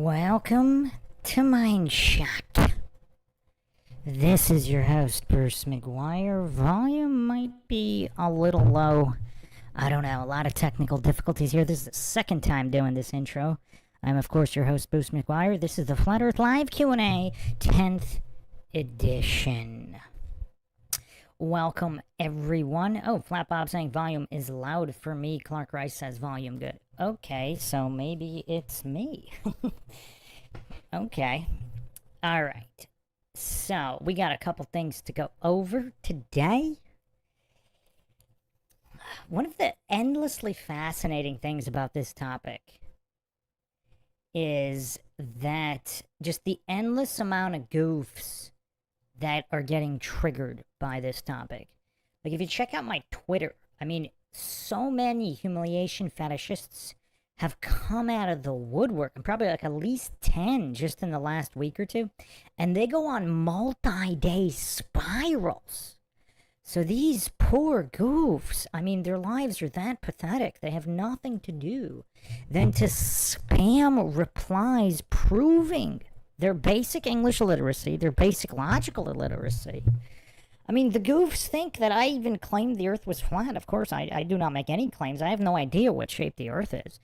Welcome to Mindshock. This is your host, Bruce McGuire. Volume might be a little low. I don't know, a lot of technical difficulties here. This is the second time doing this intro. I'm, of course, your host, Bruce McGuire. This is the Flat Earth Live Q&A 10th edition. Welcome, everyone. Oh, Flat Bob saying volume is loud for me. Clark Rice says volume good. Okay, so maybe it's me. Okay. All right. So, we got a couple things to go over today. One of the endlessly fascinating things about this topic is that just the endless amount of goofs that are getting triggered by this topic. Like, if you check out my Twitter, I mean, so many humiliation fetishists have come out of the woodwork, and probably like at least 10 just in the last week or two, and they go on multi-day spirals. So these poor goofs, I mean, their lives are that pathetic. They have nothing to do than to spam replies proving their basic English illiteracy, their basic logical illiteracy. I mean, the goofs think that I even claimed the Earth was flat. Of course, I do not make any claims. I have no idea what shape the Earth is.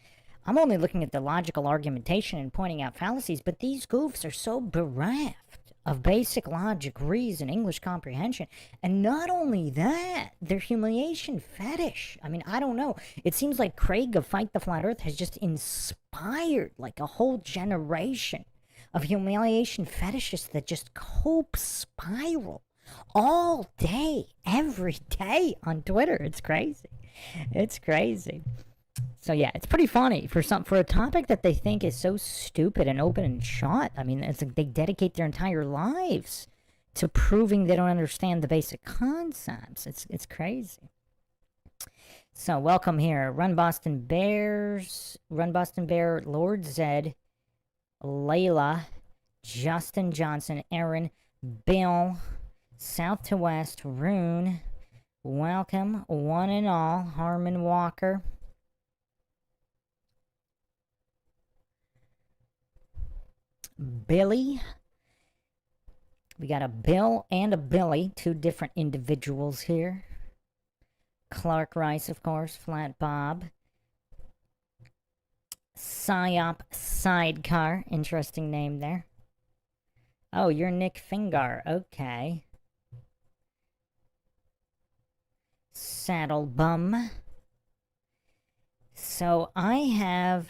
I'm only looking at the logical argumentation and pointing out fallacies, but these goofs are so bereft of basic logic, reason, English comprehension. And not only that, their humiliation fetish. I mean, I don't know. It seems like Craig of Fight the Flat Earth has just inspired like a whole generation of humiliation fetishists that just cope spiral all day, every day on Twitter. It's crazy. It's crazy. So yeah, it's pretty funny for a topic that they think is so stupid and open and shut. I mean, it's like they dedicate their entire lives to proving they don't understand the basic concepts. It's crazy. So welcome here, Run Boston Bear, Lord Zed, Layla, Justin Johnson, Aaron, Bill, South to West, Rune. Welcome, one and all, Harmon Walker. Billy. We got a Bill and a Billy, two different individuals here. Clark Rice, of course, Flat Bob. Psyop Sidecar, interesting name there. Oh, you're Nick Fingar, okay. Saddle Bum. So I have...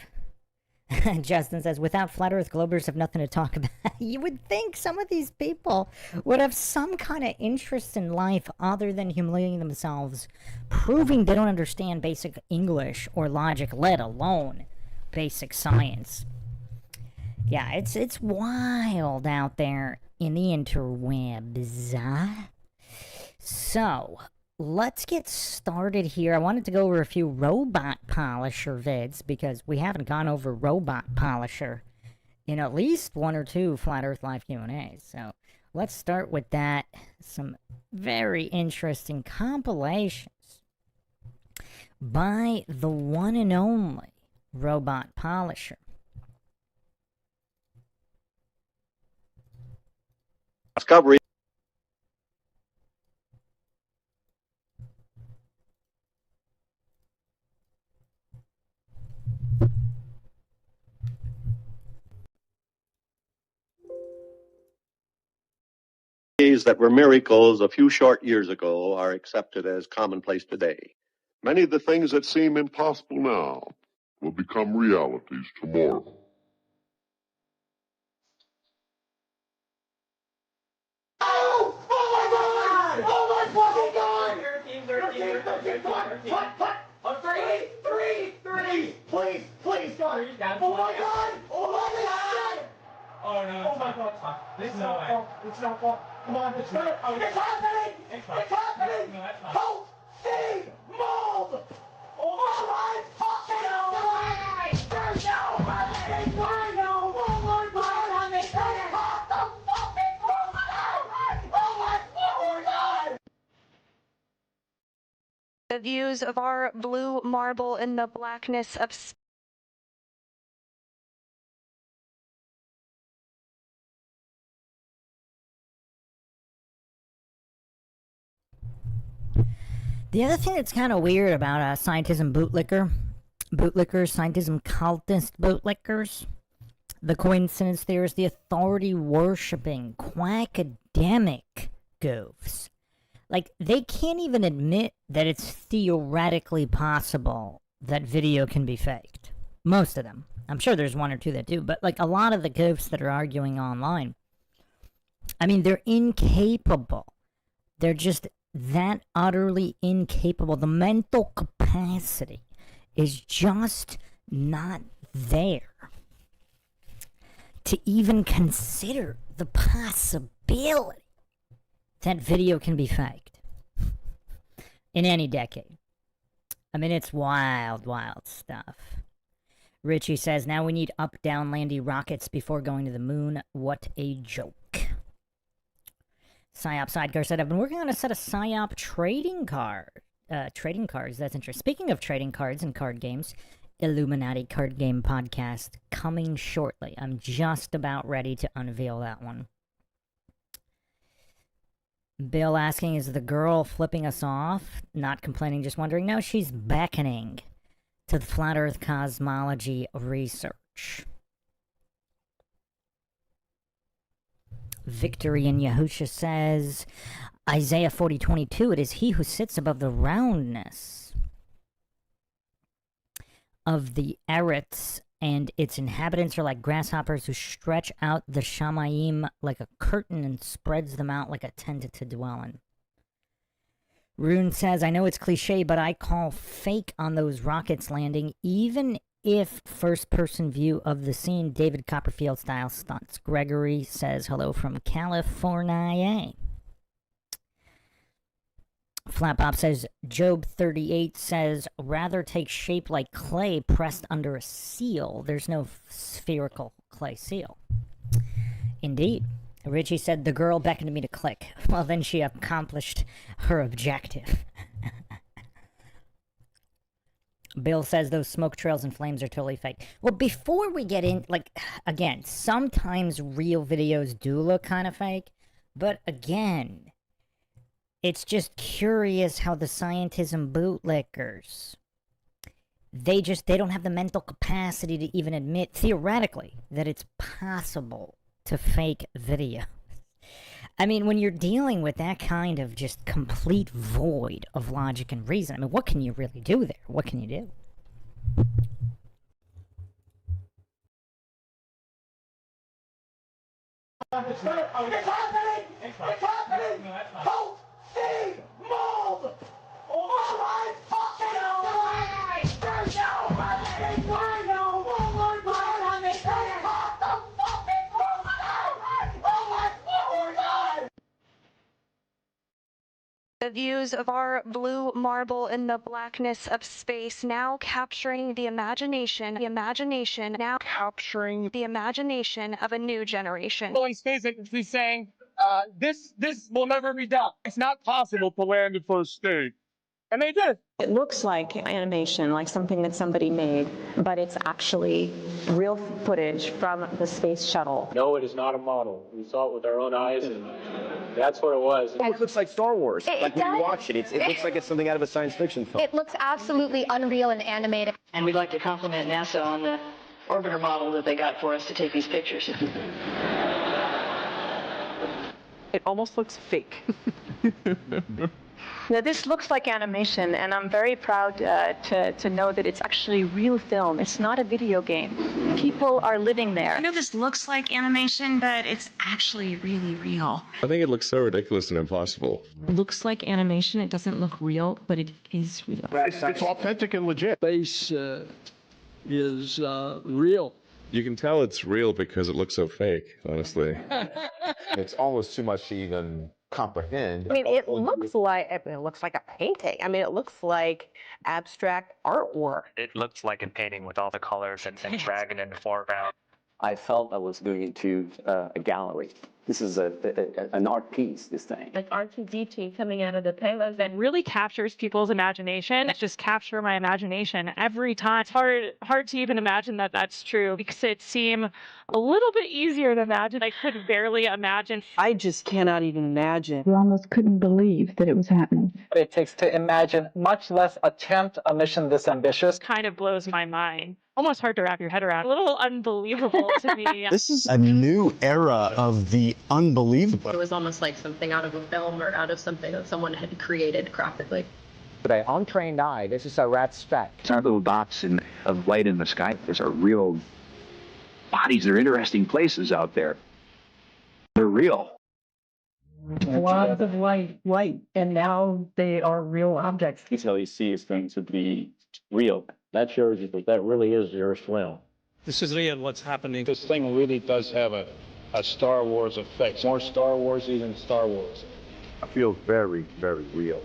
Justin says, without Flat Earth Globers have nothing to talk about. You would think some of these people would have some kind of interest in life other than humiliating themselves, proving they don't understand basic English or logic, let alone basic science. Yeah, it's wild out there in the interwebs. So, let's get started here. I wanted to go over a few robot polisher vids because we haven't gone over robot polisher in at least one or two Flat Earth Live Q&As. So let's start with that. Some very interesting compilations by the one and only robot polisher. Discovery. That were miracles a few short years ago are accepted as commonplace today. Many of the things that seem impossible now will become realities tomorrow. Oh! Oh my God! Oh my fucking God! 13, what? 3! Please, God! Oh my God! Oh my God! Oh no! Oh my God! This is no not fault. It's not fault. Come on, it's not. It's happening! It's happening! No, that's fine. Coat C mold! Oh my fucking God! There's no fucking God! No! Oh my God! On the top the fucking mold! Oh my fucking God! The views of our blue marble in the blackness of The other thing that's kind of weird about scientism bootlickers, scientism cultist bootlickers, the coincidence theorists, the authority-worshipping, quackademic goofs, like, they can't even admit that it's theoretically possible that video can be faked. Most of them. I'm sure there's one or two that do, but, like, a lot of the goofs that are arguing online, I mean, they're incapable. They're just that utterly incapable. The mental capacity is just not there to even consider the possibility that video can be faked in any decade. I mean, it's wild, wild stuff. Richie says, now we need up-down landy rockets before going to the moon. What a joke. Psyop Sidecar said, I've been working on a set of Psyop trading cards. That's interesting. Speaking of trading cards and card games, Illuminati Card Game Podcast coming shortly. I'm just about ready to unveil that one. Bill asking, is the girl flipping us off? Not complaining, just wondering. No, she's beckoning to the Flat Earth cosmology research. Victory in Yahusha says, Isaiah 40:22, it is he who sits above the roundness of the Eretz, and its inhabitants are like grasshoppers who stretch out the Shamayim like a curtain and spreads them out like a tent to dwell in. Rune says, I know it's cliche, but I call fake on those rockets landing, even if first-person view of the scene, David Copperfield-style stunts. Gregory says, hello from California. Flapop says, Job 38 says, rather take shape like clay pressed under a seal. There's no spherical clay seal. Indeed. Richie said, the girl beckoned me to click. Well, then she accomplished her objective. Bill says those smoke trails and flames are totally fake. Well, before we get in, like, again, sometimes real videos do look kind of fake. But again, it's just curious how the scientism bootlickers, they don't have the mental capacity to even admit, theoretically, that it's possible to fake video. I mean, when you're dealing with that kind of just complete void of logic and reason, I mean, what can you really do there? What can you do? It's happening! It's happening! Don't see mold! Oh my fucking God! There's no fucking no one on me! What the fucking fuck? Oh my fucking God! The views of our blue marble in the blackness of space, now capturing the imagination now capturing the imagination of a new generation. Blowing space agency saying, this will never be done. It's not possible to land the first stage. And they did. It looks like animation, like something that somebody made, but it's actually real footage from the space shuttle. No, it is not a model. We saw it with our own eyes, and that's what it was. It looks like Star Wars. It when you does. watch it, it looks like it's something out of a science fiction film. It looks absolutely unreal and animated. And we'd like to compliment NASA on the orbiter model that they got for us to take these pictures. It almost looks fake. Now, this looks like animation, and I'm very proud to know that it's actually real film. It's not a video game. People are living there. I know this looks like animation, but it's actually really real. I think it looks so ridiculous and impossible. It looks like animation. It doesn't look real, but it is real. It's authentic and legit. Space is real. You can tell it's real because it looks so fake, honestly. It's almost too much to even comprehend. I mean, it looks like a painting. I mean, it looks like abstract artwork. It looks like a painting with all the colors and dragon in the foreground. I felt I was going into a gallery. This is an art piece, this thing. Like R2D2 coming out of the payload that really captures people's imagination. It's just capture my imagination every time. It's hard to even imagine that that's true because it seemed a little bit easier to imagine. I could barely imagine. I just cannot even imagine. You almost couldn't believe that it was happening. What it takes to imagine, much less attempt a mission this ambitious. Kind of blows my mind. Almost hard to wrap your head around. A little unbelievable to me. This is a new era of the unbelievable. It was almost like something out of a film or out of something that someone had created graphically. But an untrained eye, this is a rat speck. It's not little dots of light in the sky. There's are real bodies. They're interesting places out there. They're real. Lots of light, and now they are real objects. That's how he sees things to be real. That shows you that really is your swell. This is real, what's happening. This thing really does have a Star Wars effect. More Star Wars than Star Wars. I feel very, very real.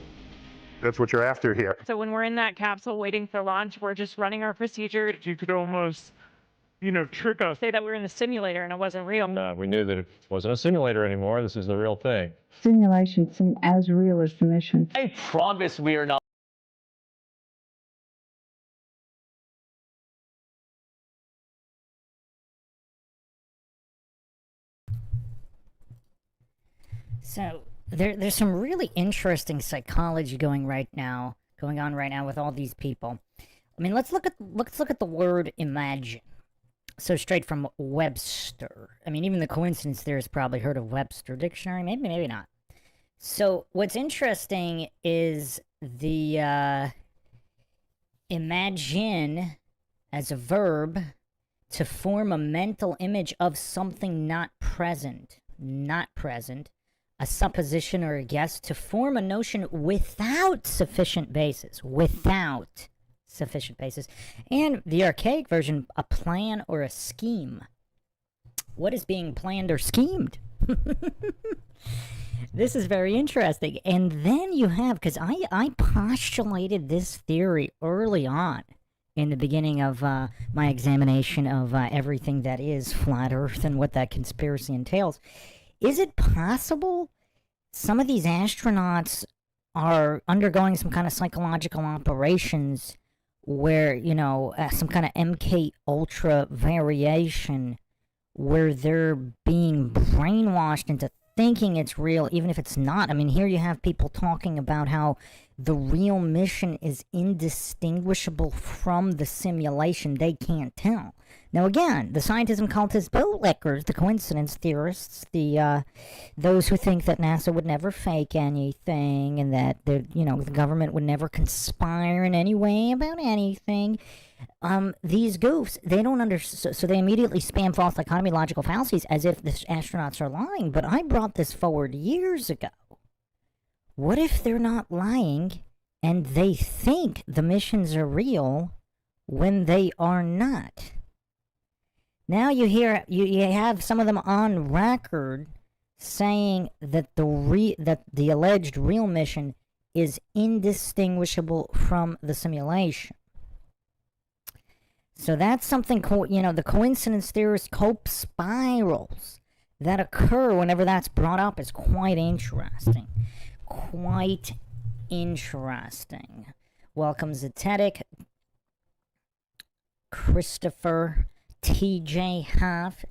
That's what you're after here. So when we're in that capsule waiting for launch, we're just running our procedure. You could almost, trick us. Say that we're in the simulator and it wasn't real. We knew that it wasn't a simulator anymore. This is the real thing. Simulation seemed as real as the mission. I promise we are not. So there's some really interesting psychology going on right now with all these people. I mean, let's look at the word imagine. So straight from Webster. I mean, even the coincidence theorist probably heard of Webster Dictionary. Maybe not. So what's interesting is the imagine as a verb, to form a mental image of something not present, a supposition or a guess, to form a notion without sufficient basis, and the archaic version, a plan or a scheme. What is being planned or schemed? This is very interesting. And then you have, because I postulated this theory early on in the beginning of my examination of everything that is flat Earth and what that conspiracy entails. Is it possible some of these astronauts are undergoing some kind of psychological operations where, some kind of MK Ultra variation where they're being brainwashed into thinking it's real, even if it's not? I mean, here you have people talking about how the real mission is indistinguishable from the simulation. They can't tell. Now, again, the scientism cultists, bootlickers, the coincidence theorists, those who think that NASA would never fake anything and that the government would never conspire in any way about anything. These goofs, they don't understand, so they immediately spam false dichotomy logical fallacies as if the astronauts are lying. But I brought this forward years ago. What if they're not lying and they think the missions are real when they are not? Now you have some of them on record saying that the alleged real mission is indistinguishable from the simulation. So that's something, the coincidence theorist cope spirals that occur whenever that's brought up is quite interesting. Quite interesting. Welcome, Zetetic, Christopher, TJ Huff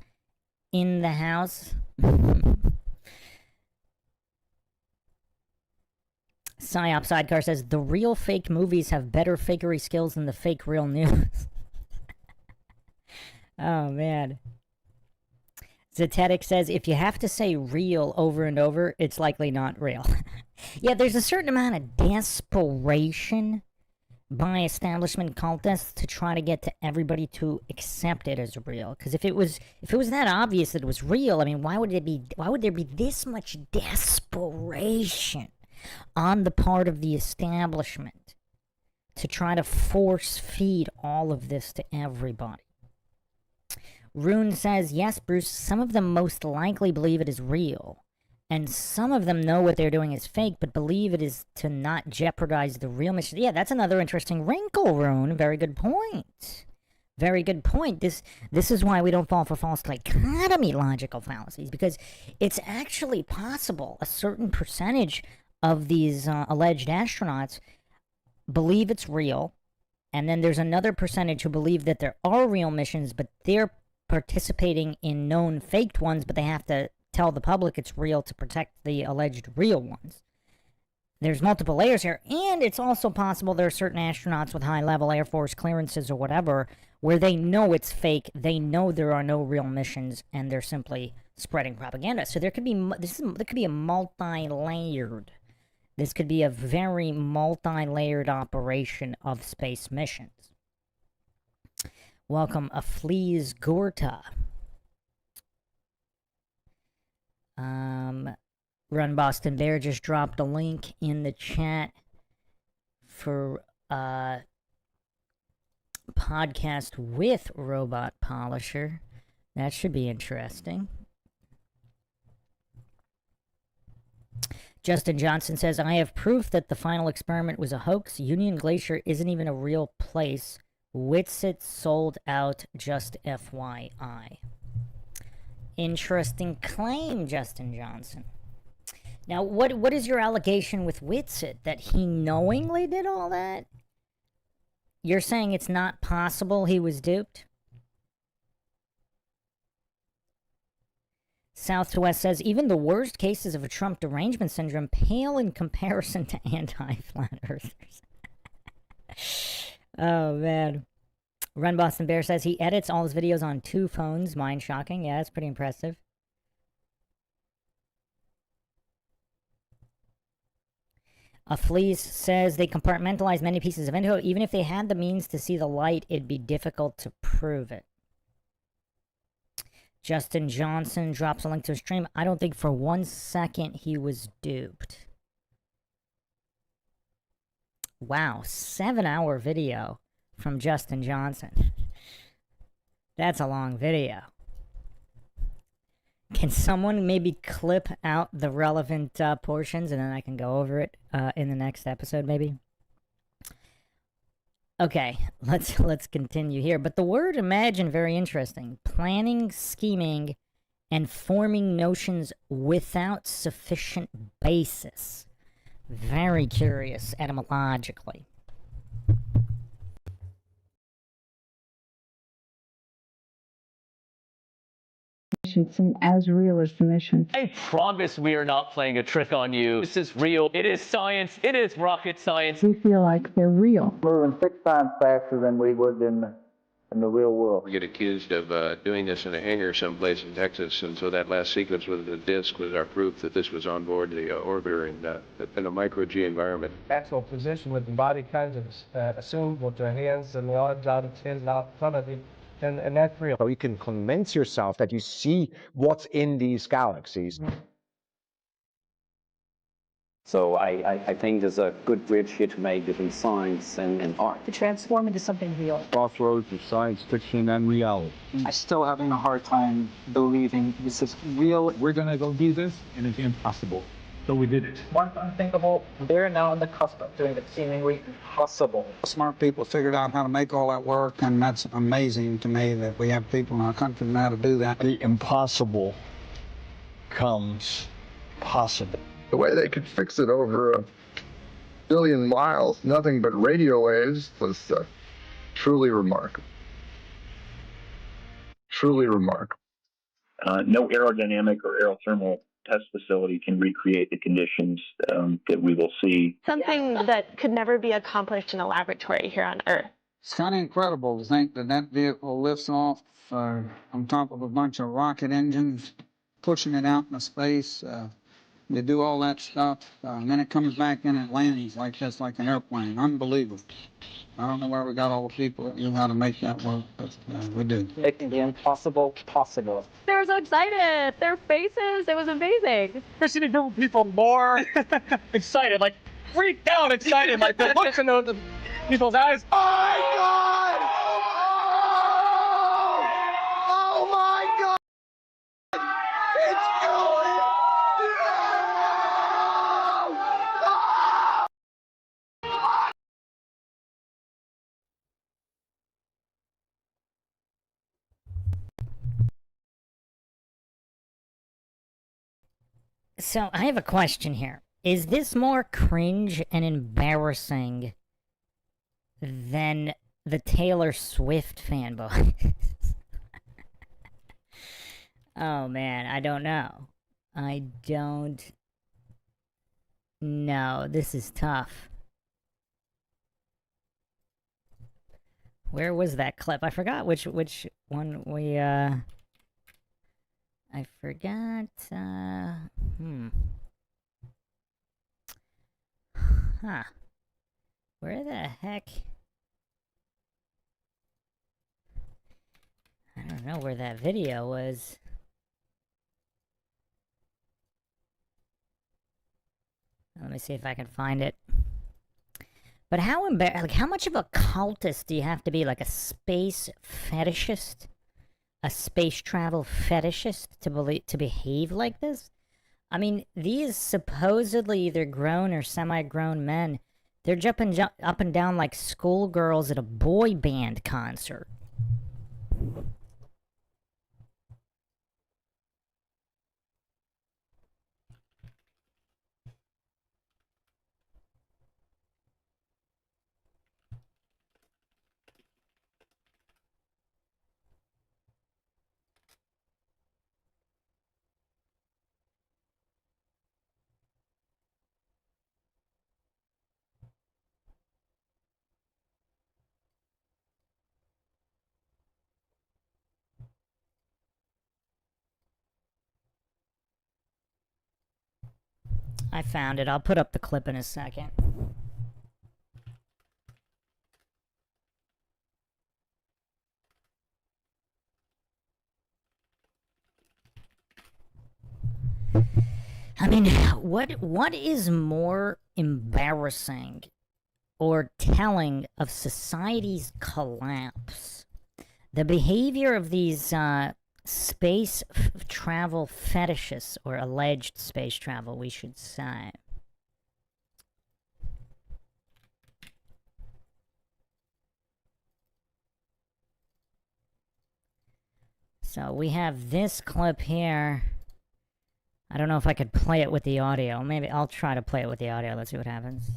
in the house. Psyop Sidecar says, the real fake movies have better fakery skills than the fake real news. Oh, man. Zetetic says, if you have to say real over and over, it's likely not real. Yeah, there's a certain amount of desperation by establishment cultists to try to get to everybody to accept it as real. Because if it was that obvious that it was real, I mean, why would there be this much desperation on the part of the establishment to try to force feed all of this to everybody? Rune says, yes, Bruce, some of them most likely believe it is real, and some of them know what they're doing is fake, but believe it is to not jeopardize the real mission. Yeah, that's another interesting wrinkle, Rune. Very good point. Very good point. This is why we don't fall for false dichotomy logical fallacies, because it's actually possible a certain percentage of these alleged astronauts believe it's real, and then there's another percentage who believe that there are real missions, but they're participating in known faked ones, but they have to tell the public it's real to protect the alleged real ones. There's multiple layers here, and it's also possible there are certain astronauts with high-level Air Force clearances or whatever where they know it's fake, they know there are no real missions, and they're simply spreading propaganda. So there could be there could be a multi-layered, this could be a very multi-layered operation of space missions. Welcome, Aflees Gorta. Run Boston Bear just dropped a link in the chat for podcast with Robot Polisher. That should be interesting. Justin Johnson says, I have proof that the final experiment was a hoax. Union Glacier isn't even a real place. Witsit sold out, just FYI. Interesting claim, Justin Johnson. Now, what is your allegation with Witsit? That he knowingly did all that? You're saying it's not possible he was duped? South to West says, even the worst cases of a Trump derangement syndrome pale in comparison to anti-flat earthers. Oh, man. Run Boston Bear says he edits all his videos on 2 phones. Mind shocking. Yeah, that's pretty impressive. A Fleece says they compartmentalize many pieces of info. Even if they had the means to see the light, it'd be difficult to prove it. Justin Johnson drops a link to a stream. I don't think for 1 second he was duped. Wow, 7-hour video from Justin Johnson. That's a long video. Can someone maybe clip out the relevant portions and then I can go over it in the next episode, maybe? Okay, let's continue here. But the word imagine, very interesting. Planning, scheming, and forming notions without sufficient basis. Very curious etymologically. Some as real as the mission. I promise we are not playing a trick on you. This is real. It is science. It is rocket science. We feel like they're real. Moving 6 times faster than we would in the real world. We get accused of doing this in a hangar someplace in Texas, and so that last sequence with the disc was our proof that this was on board the orbiter in a micro-G environment. Actual position with the body kind of assumed with the hands and the arms out of his out in front of you. And that's real. So you can convince yourself that you see what's in these galaxies. So I think there's a good bridge here to make between science and art. To transform into something real. Crossroads of science fiction and reality. I'm still having a hard time believing this is real. We're gonna go do this, and it's impossible. So we did it. Once unthinkable, they're now on the cusp of doing it seemingly impossible. Smart people figured out how to make all that work, and that's amazing to me that we have people in our country now to do that. The impossible comes possible. The way they could fix it over 1 billion miles, nothing but radio waves, was truly remarkable. Truly remarkable. No aerodynamic or aerothermal test facility can recreate the conditions that we will see. Something that could never be accomplished in a laboratory here on Earth. It's kind of incredible to think that that vehicle lifts off on top of a bunch of rocket engines, pushing it out into space. They do all that stuff, and then it comes back in and lands like this, like an airplane. Unbelievable. I don't know where we got all the people that knew how to make that work, but we do. Making the impossible possible. They were so excited. Their faces, it was amazing. Never seen a group of people more excited, like freaked out excited, like the looks in the people's eyes. Oh my God! Oh my God! It's going! So I have a question here. Is this more cringe and embarrassing than the Taylor Swift fanboy? Oh man, I don't know. I don't know. This is tough. Where was that clip? I forgot which one we I forgot Huh. Where the heck? I don't know where that video was. Let me see if I can find it. But how how much of a cultist do you have to be, like a space fetishist? A space travel fetishist to behave like this? I mean, these supposedly either grown or semi-grown men, they're jumping up and down like schoolgirls at a boy band concert. I found it. I'll put up the clip in a second. I mean, what is more embarrassing or telling of society's collapse? The behavior of these space travel fetishists, or alleged space travel, we should say. So we have this clip here. I don't know if I could play it with the audio. Maybe I'll try to play it with the audio. Let's see what happens.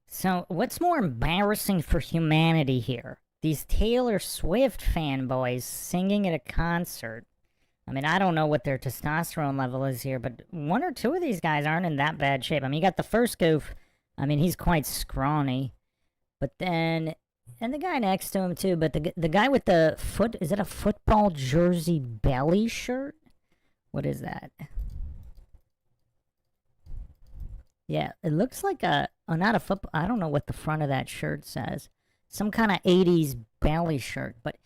So, what's more embarrassing for humanity here? These Taylor Swift fanboys singing at a concert. I mean, I don't know what their testosterone level is here, but one or two of these guys aren't in that bad shape. I mean, you got the first goof. I mean, he's quite scrawny. But then, and the guy next to him too, but the guy with the is it a football jersey belly shirt? What is that? Yeah, it looks like not a football. I don't know what the front of that shirt says. Some kind of 80s belly shirt. But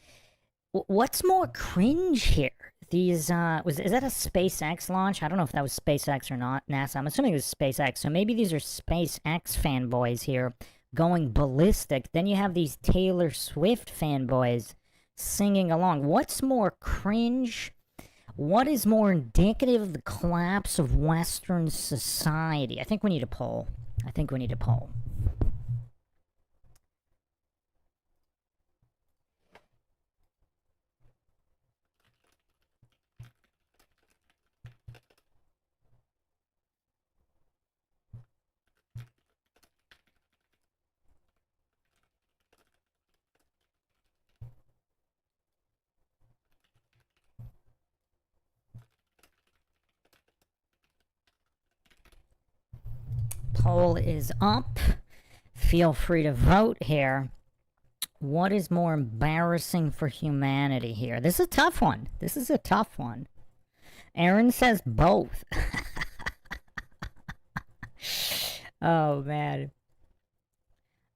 what's more cringe here? These, is that a SpaceX launch? I don't know if that was SpaceX or not, NASA. I'm assuming it was SpaceX. So maybe these are SpaceX fanboys here going ballistic. Then you have these Taylor Swift fanboys singing along. What's more cringe? What is more indicative of the collapse of Western society? I think we need a poll. I think we need a poll. Poll is up. Feel free to vote here. What is more embarrassing for humanity here? This is a tough one. This is a tough one. Aaron says both. Oh, man.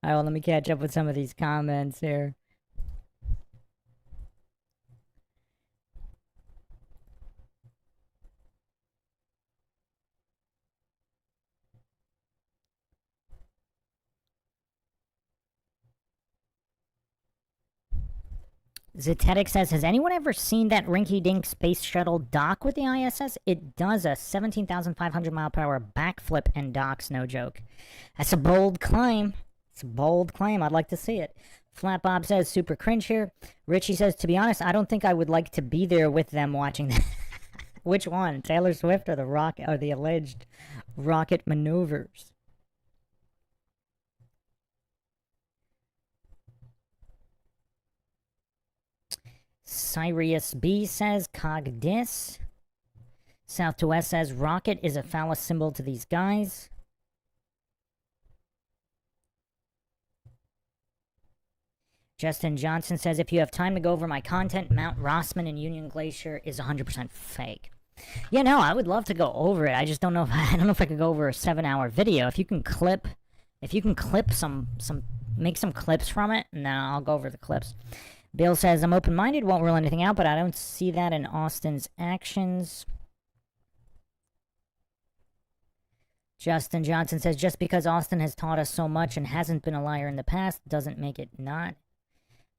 All right, well, let me catch up with some of these comments here. Zetetic says, has anyone ever seen that rinky-dink space shuttle dock with the ISS? It does a 17,500 mile per hour backflip and docks, no joke. That's a bold claim. It's a bold claim. I'd like to see it. Flat Bob says, super cringe here. Richie says, to be honest, I don't think I would like to be there with them watching that. Which one? Taylor Swift or the alleged rocket maneuvers? Sirius B says, cog dis. South to West says, rocket is a phallus symbol to these guys. Justin Johnson says, if you have time to go over my content, Mount Rossman and Union Glacier is 100% fake. Yeah, no, I would love to go over it. I just don't know if I don't know if I could go over a 7-hour video. If you can clip some make some clips from it, and then I'll go over the clips. Bill says, I'm open-minded, won't rule anything out, but I don't see that in Austin's actions. Justin Johnson says, just because Austin has taught us so much and hasn't been a liar in the past doesn't make it not.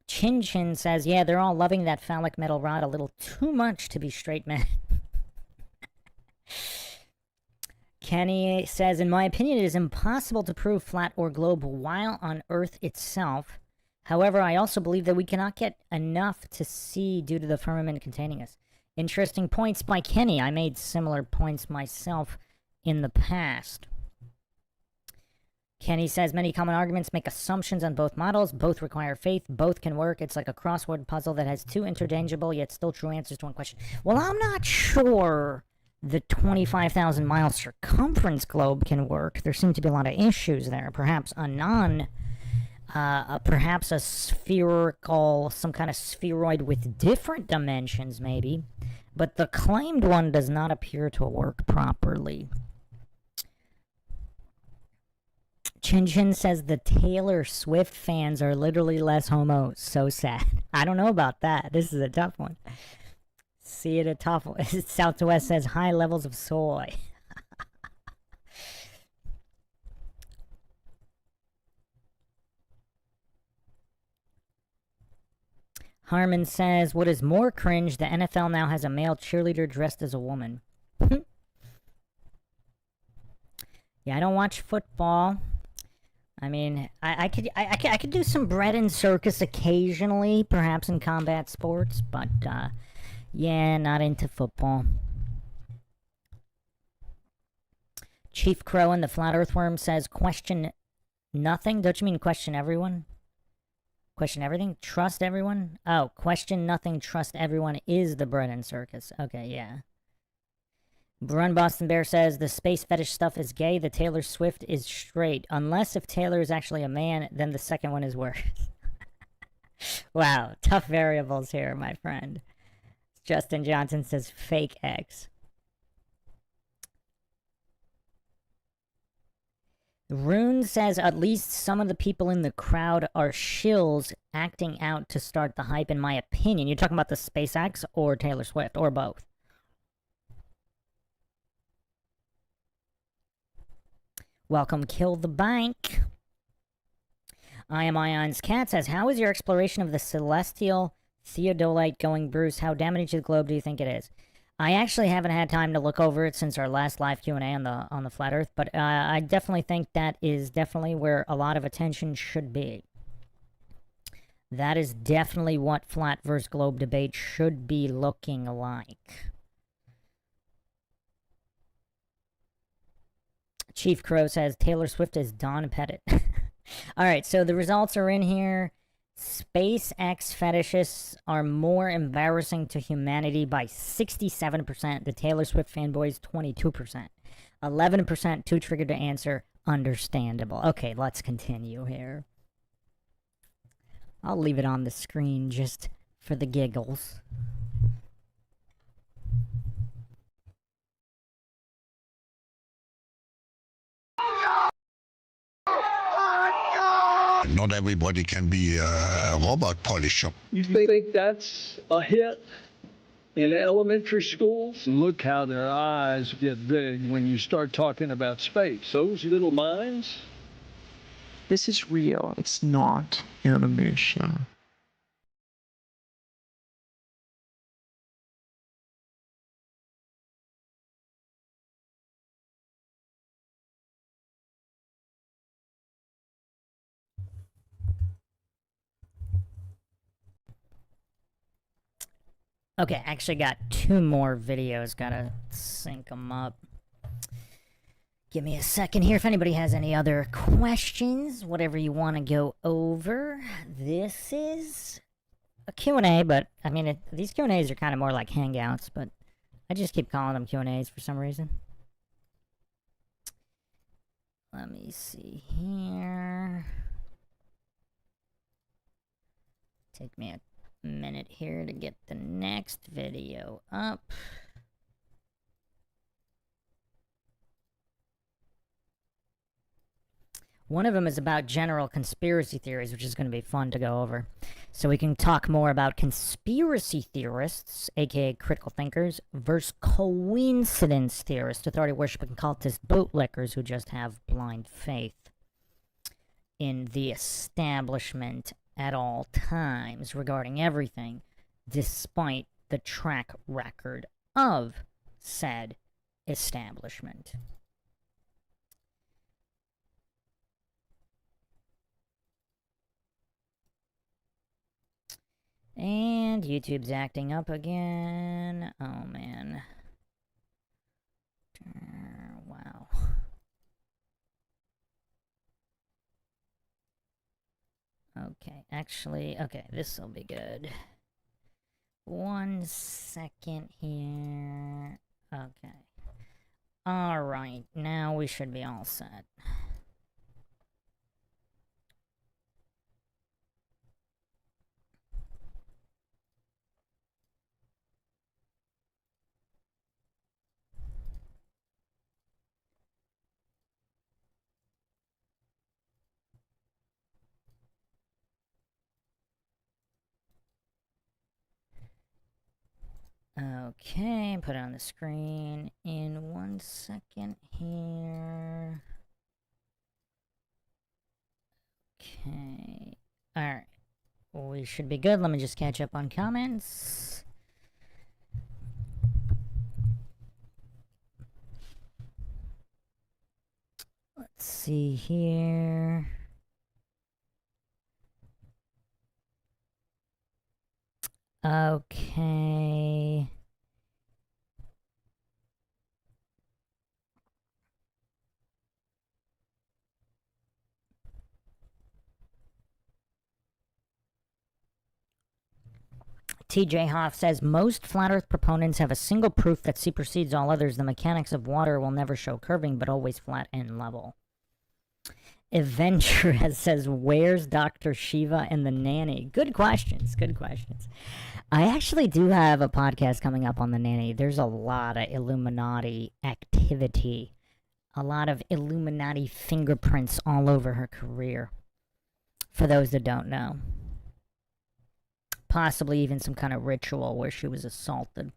Chin Chin says, yeah, they're all loving that phallic metal rod a little too much to be straight men. Kenny says, in my opinion, it is impossible to prove flat or globe while on Earth itself. However, I also believe that we cannot get enough to see due to the firmament containing us. Interesting points by Kenny. I made similar points myself in the past. Kenny says, many common arguments make assumptions on both models. Both require faith. Both can work. It's like a crossword puzzle that has two interchangeable yet still true answers to one question. Well, I'm not sure the 25,000 mile circumference globe can work. There seem to be a lot of issues there. Perhaps perhaps a spherical, some kind of spheroid with different dimensions, maybe. But the claimed one does not appear to work properly. Chin Chin says the Taylor Swift fans are literally less homo. So sad. I don't know about that. This is a tough one. See it a tough one. South to West says high levels of soy. Harmon says, what is more cringe, the NFL now has a male cheerleader dressed as a woman. Yeah, I don't watch football. I mean, I could do some bread and circus occasionally, perhaps in combat sports, but yeah, not into football. Chief Crow and the Flat Earthworm says, question nothing? Don't you mean question everyone? Question everything? Trust everyone? Oh, question nothing, trust everyone is the bread and circus. Okay, yeah. Brun Boston Bear says, the space fetish stuff is gay, the Taylor Swift is straight. Unless if Taylor is actually a man, then the second one is worse. Wow, tough variables here, my friend. Justin Johnson says, fake X. Rune says, at least some of the people in the crowd are shills acting out to start the hype, in my opinion. You're talking about the SpaceX or Taylor Swift, or both? Welcome, Kill the Bank. I Am Ion's Cat says, how is your exploration of the celestial theodolite going, Bruce? How damaging to the globe do you think it is? I actually haven't had time to look over it since our last live Q&A on the Flat Earth, but I definitely think that is definitely where a lot of attention should be. That is definitely what flat versus globe debate should be looking like. Chief Crow says, Taylor Swift is Dawn Pettit. Alright, so the results are in here. SpaceX fetishists are more embarrassing to humanity by 67%. The Taylor Swift fanboys, 22%. 11% too triggered to answer. understandable. Okay, let's continue here. I'll leave it on the screen just for the giggles. Not everybody can be a robot polisher. You think that's a hit in elementary schools? Look how their eyes get big when you start talking about space. Those little minds. This is real. It's not animation. Okay, actually got 2 more videos. Gotta sync them up. Give me a second here if anybody has any other questions, whatever you want to go over. This is a Q&A, but, I mean, these Q&As are kind of more like hangouts, but I just keep calling them Q&As for some reason. Let me see here. Take me a minute here to get the next video up. One of them is about general conspiracy theories, which is going to be fun to go over. So we can talk more about conspiracy theorists, aka critical thinkers, versus coincidence theorists, authority-worshipping cultists, bootlickers who just have blind faith in the establishment at all times regarding everything, despite the track record of said establishment. And YouTube's acting up again. Oh, man. Wow. Okay, actually, okay, this will be good. 1 second here. Okay. Alright, now we should be all set. Okay, put it on the screen in 1 second here. Okay. Alright. We should be good. Let me just catch up on comments. Let's see here. Okay. TJ Hoff says, most flat earth proponents have a single proof that supersedes all others. The mechanics of water will never show curving, but always flat and level. Adventurez says, where's Dr. Shiva and the nanny? Good questions, good questions. I actually do have a podcast coming up on the nanny. There's a lot of Illuminati activity. A lot of Illuminati fingerprints all over her career. For those that don't know. Possibly even some kind of ritual where she was assaulted.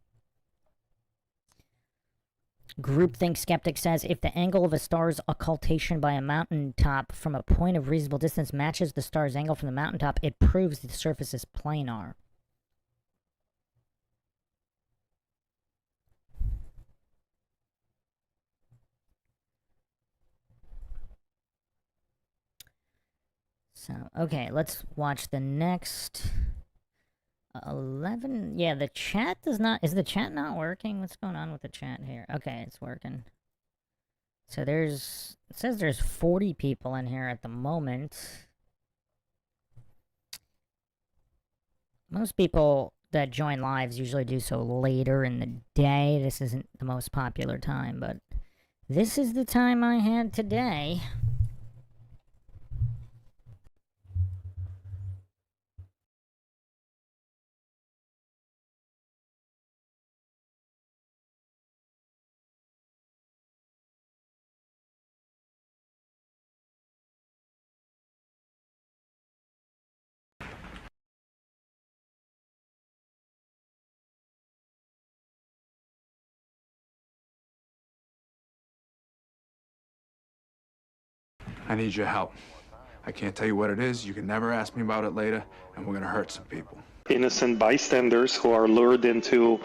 Groupthink Skeptic says, if the angle of a star's occultation by a mountaintop from a point of reasonable distance matches the star's angle from the mountaintop, it proves the surface is planar. So, okay, let's watch the next 11. Yeah, the chat does not... Is the chat not working? What's going on with the chat here? Okay, it's working. So there's... It says there's 40 people in here at the moment. Most people that join lives usually do so later in the day. This isn't the most popular time, but this is the time I had today. I need your help. I can't tell you what it is. You can never ask me about it later, and we're gonna hurt some people. Innocent bystanders who are lured into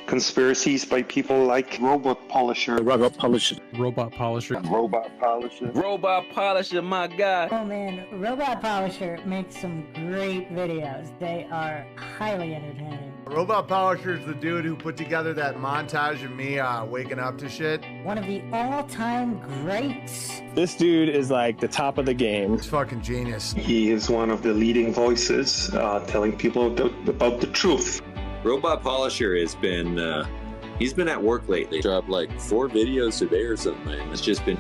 conspiracies by people like Robot Polisher. Robot Polisher. Robot Polisher. Robot Polisher. Robot Polisher, my guy. Oh man, Robot Polisher makes some great videos. They are highly entertaining. Robot Polisher is the dude who put together that montage of me waking up to shit. One of the all-time greats. This dude is like the top of the game. He's fucking genius. He is one of the leading voices telling people about the truth. Robot Polisher has been, he's been at work lately. Dropped like 4 videos a day or something. It's just been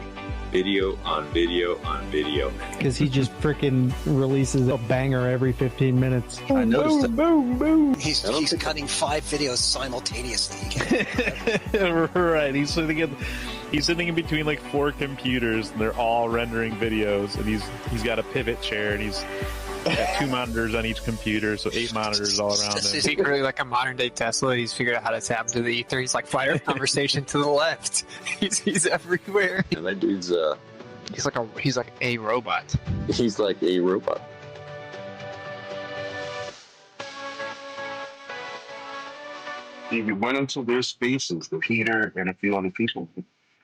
video on video on video. Because he just freaking releases a banger every 15 minutes. I noticed that. Boom, boom. He's cutting 5 videos simultaneously. Right. He's sitting in between like 4 computers, and they're all rendering videos. And he's got a pivot chair, and he's got 2 monitors on each computer, so 8 monitors all around him. He's secretly like a modern day Tesla. He's figured out how to tap into the ether. He's like fire conversation to the left. He's everywhere. And that dude's he's like a robot. He's like a robot. If you went into their spaces, Peter and a few other people,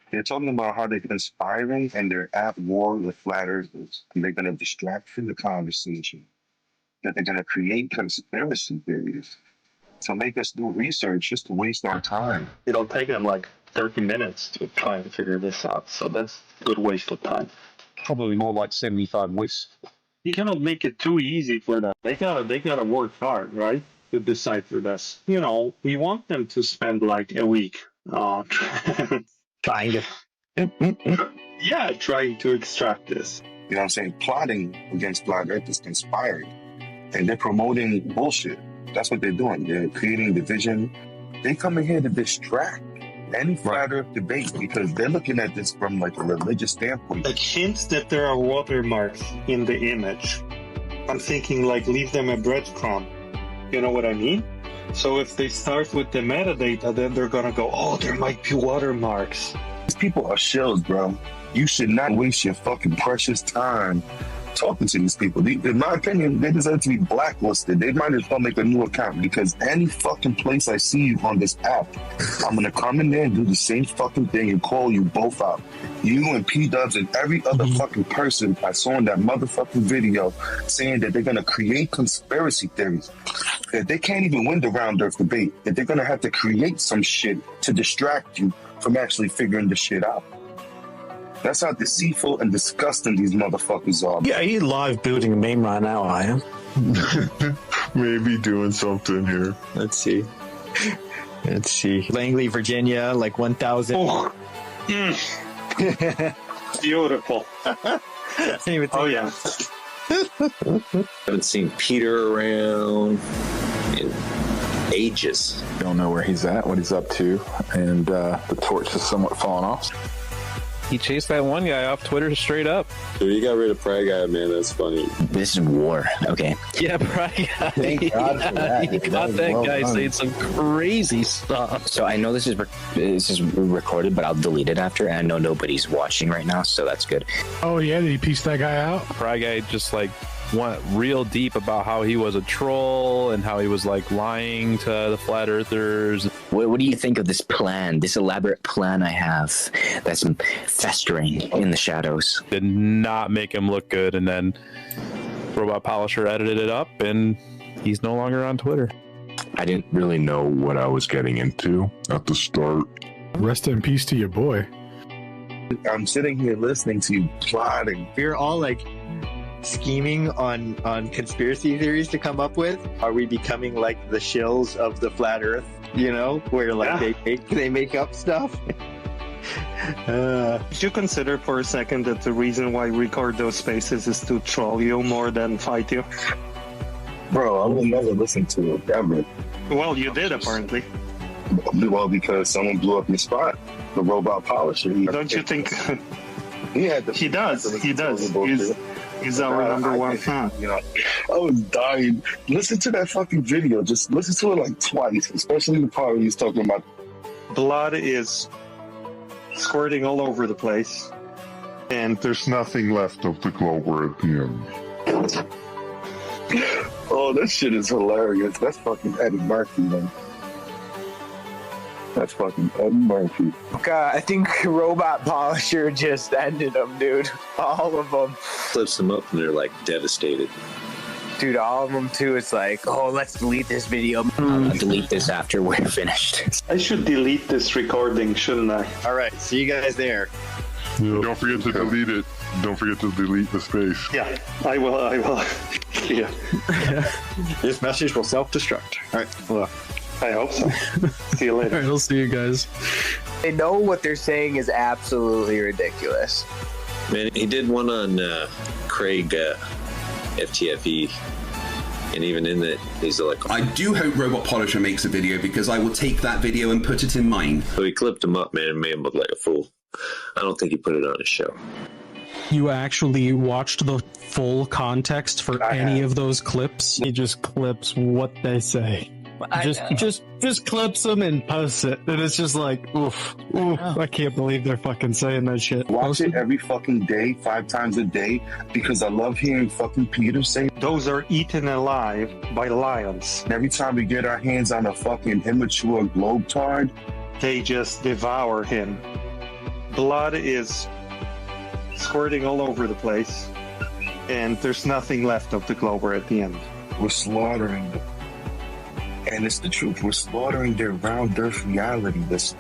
they're talking about how they're conspiring and they're at war with flat earthers. And they're going to distract from the conversation. That they're going to create conspiracy theories to make us do research just to waste our time. It'll take them like 30 minutes to try and figure this out. So that's a good waste of time. Probably more like 75 weeks. You cannot make it too easy for them. They gotta work hard, right? To decipher this. You know, we want them to spend like a week Trying to extract this. You know what I'm saying? Plotting against flat earthers, conspiring. And they're promoting bullshit. That's what they're doing. They're creating division. They come in here to distract any flat earth debate because they're looking at this from like a religious standpoint. Like hints that there are watermarks in the image. I'm thinking like leave them a breadcrumb. You know what I mean? So if they start with the metadata, then they're gonna go, oh, there might be watermarks. These people are shills, bro. You should not waste your fucking precious time talking to these people. In my opinion, they deserve to be blacklisted. They might as well make a new account because any fucking place I see you on this app, I'm gonna come in there and do the same fucking thing and call you both out. You and P-Dubs and every other fucking person I saw in that motherfucking video saying that they're gonna create conspiracy theories. That they can't even win the round earth debate. That they're gonna have to create some shit to distract you from actually figuring the shit out. That's how deceitful and disgusting these motherfuckers are. Yeah, you live building a meme right now, I am. Maybe doing something here. Let's see. Langley, Virginia, like 1,000. Oh. Beautiful. Oh, yeah. Haven't seen Peter around in ages. Don't know where he's at, what he's up to, and the torch is somewhat falling off. He chased that one guy off Twitter straight up. So you got rid of Pride Guy, man. That's funny. This is war. Okay. Yeah, Pride Guy. Thank God for that. He caught that guy saying some crazy stuff. So I know this is recorded, but I'll delete it after. And I know nobody's watching right now, so that's good. Oh yeah, did he piece that guy out? Pride Guy just like went real deep about how he was a troll and how he was like lying to the flat earthers. What do you think of this plan, this elaborate plan I have that's festering in the shadows? Did not make him look good, and then Robot Polisher edited it up, and he's no longer on Twitter. I didn't really know what I was getting into at the start. Rest in peace to your boy. I'm sitting here listening to you plotting. We're all like scheming on conspiracy theories to come up with. Are we becoming like the shills of the flat earth, you know, where like they make up stuff? Did you consider for a second that the reason why we record those spaces is to troll you more than fight you? Bro, I will never listen to it ever. Well, you did apparently. Well, because someone blew up your spot, the Robot Polisher. Don't you think? He does. He's our number one fan. You know, I was dying. Listen to that fucking video. Just listen to it like twice, especially the part where he's talking about blood is squirting all over the place. And there's nothing left of the Glober at the end. Oh, that shit is hilarious. That's fucking Eddie Murphy, man. That's fucking Eddie Murphy. God, I think Robot Polisher just ended them, dude. All of them. Flips them up and they're like devastated. Dude, all of them too. It's like, oh, let's delete this video. I'll delete this after we're finished. I should delete this recording, shouldn't I? All right, see you guys there. Yeah. Don't forget to delete it. Don't forget to delete the space. Yeah, I will. Yeah. This message will self-destruct. All right, well, I hope so. See you later. All right, I'll see you guys. They know what they're saying is absolutely ridiculous. Man, he did one on Craig FTFE. And even in that, he's like, I do hope Robot Polisher makes a video because I will take that video and put it in mine. So he clipped him up, man, and made him look like a fool. I don't think he put it on his show. You actually watched the full context for any of those clips? He just clips what they say. Just clips them and posts it. And it's just like, oof, I can't believe they're fucking saying that shit. Watch it every fucking day, 5 times a day, because I love hearing fucking Peter say, those are eaten alive by lions. Every time we get our hands on a fucking immature globetard, they just devour him. Blood is squirting all over the place, and there's nothing left of the Glober at the end. We're slaughtering them. And it's the truth. We're slaughtering their round earth reality. This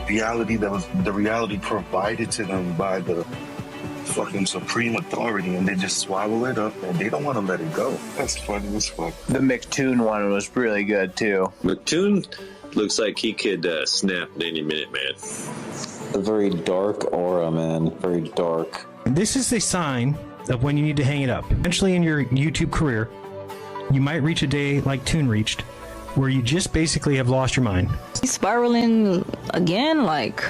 reality that was the reality provided to them by the fucking supreme authority, and they just swallow it up and they don't want to let it go. That's funny as fuck. The McToon one was really good too. McToon looks like he could snap at any minute, man. A very dark aura, man. Very dark. This is a sign of when you need to hang it up. Eventually in your YouTube career, you might reach a day like Toon reached, where you just basically have lost your mind. He's spiraling again, like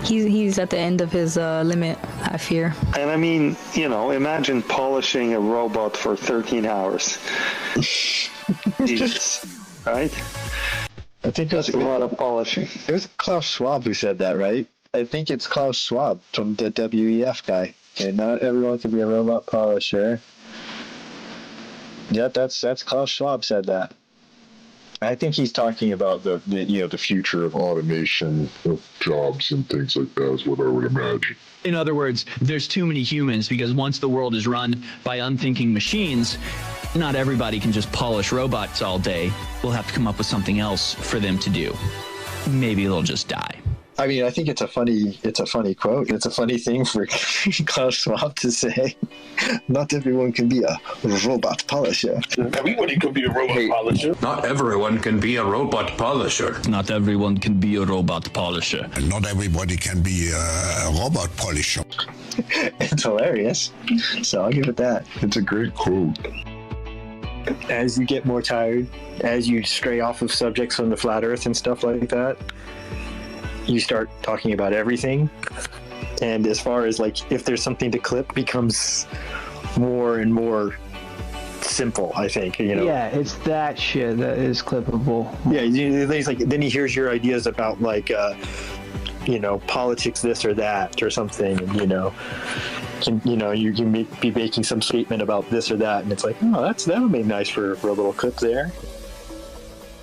he's at the end of his limit, I fear. And I mean, you know, imagine polishing a robot for 13 hours. Jesus, right? I think that's a lot of polishing. It was Klaus Schwab who said that, right? I think it's Klaus Schwab from the WEF guy. Okay, not everyone can be a robot polisher. Yeah, that's Klaus Schwab said that. I think he's talking about the future of automation of jobs and things like that is what I would imagine. In other words, there's too many humans because once the world is run by unthinking machines, not everybody can just polish robots all day. We'll have to come up with something else for them to do. Maybe they'll just die. I mean, I think it's a funny quote. It's a funny thing for Klaus Schwab to say. Not everyone can be a robot polisher. Everybody can be a robot polisher. Not everyone can be a robot polisher. Not everyone can be a robot polisher. And not everybody can be a robot polisher. It's hilarious. So I'll give it that. It's a great quote. As you get more tired, as you stray off of subjects from the flat earth and stuff like that, you start talking about everything. And as far as like if there's something to clip, becomes more and more simple, I think, you know. Yeah, it's that shit that is clippable. Yeah, he's like, then he hears your ideas about like politics, this or that or something, and you can be making some statement about this or that, and it's like, oh, that would be nice for a little clip there.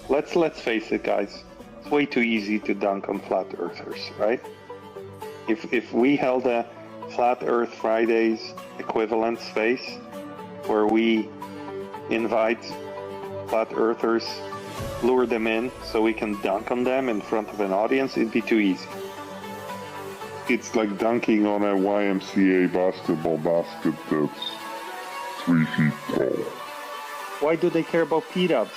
Let's face it, guys. It's way too easy to dunk on flat earthers, right? If we held a Flat Earth Fridays equivalent space where we invite flat earthers, lure them in so we can dunk on them in front of an audience, it'd be too easy. It's like dunking on a YMCA basketball basket that's 3 feet tall. Why do they care about P-Dubs?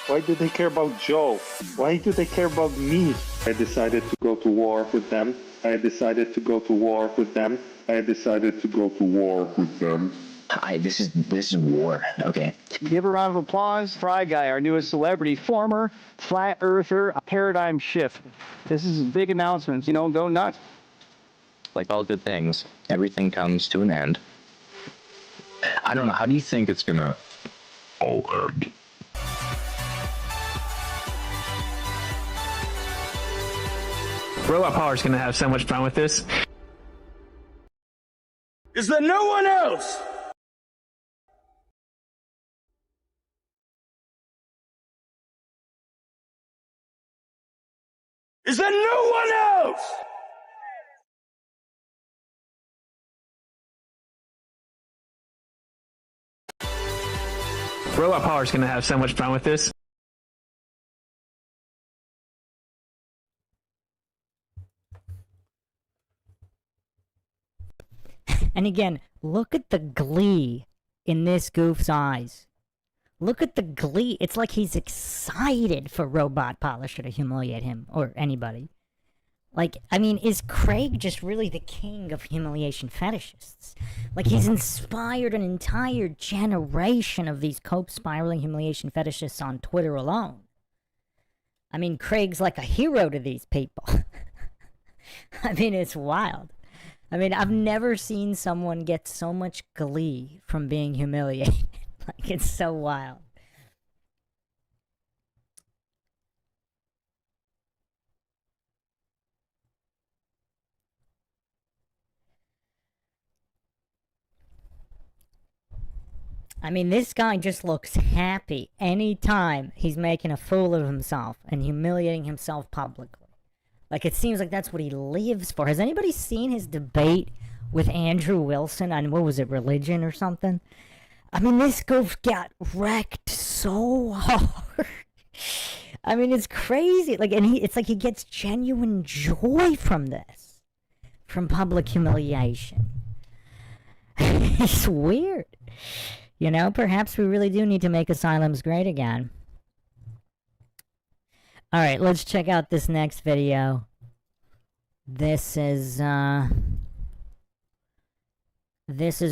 Why do they care about Joe? Why do they care about me? I decided to go to war with them. I decided to go to war with them. I decided to go to war with them. Hi, this is war. Okay. Give a round of applause. Fry Guy, our newest celebrity, former flat earther, a paradigm shift. This is big announcements. Go nuts. Like all good things, everything comes to an end. I don't know. How do you think it's gonna all end? Robot Power's gonna have so much fun with this. Is there no one else? Is there no one else? Robot Power's gonna have so much fun with this. And again, look at the glee in this goof's eyes. Look at the glee. It's like he's excited for Robot Polisher to humiliate him, or anybody. Like, I mean, is Craig just really the king of humiliation fetishists? Like, he's inspired an entire generation of these cope-spiraling humiliation fetishists on Twitter alone. I mean, Craig's like a hero to these people. I mean, it's wild. I mean, I've never seen someone get so much glee from being humiliated. Like, it's so wild. I mean, this guy just looks happy anytime he's making a fool of himself and humiliating himself publicly. Like, it seems like that's what he lives for. Has anybody seen his debate with Andrew Wilson on, what was it, religion or something? I mean, this goof got wrecked so hard. I mean, it's crazy. Like, and it's like he gets genuine joy from this. From public humiliation. It's weird. You know, perhaps we really do need to make asylums great again. Alright, let's check out this next video. This is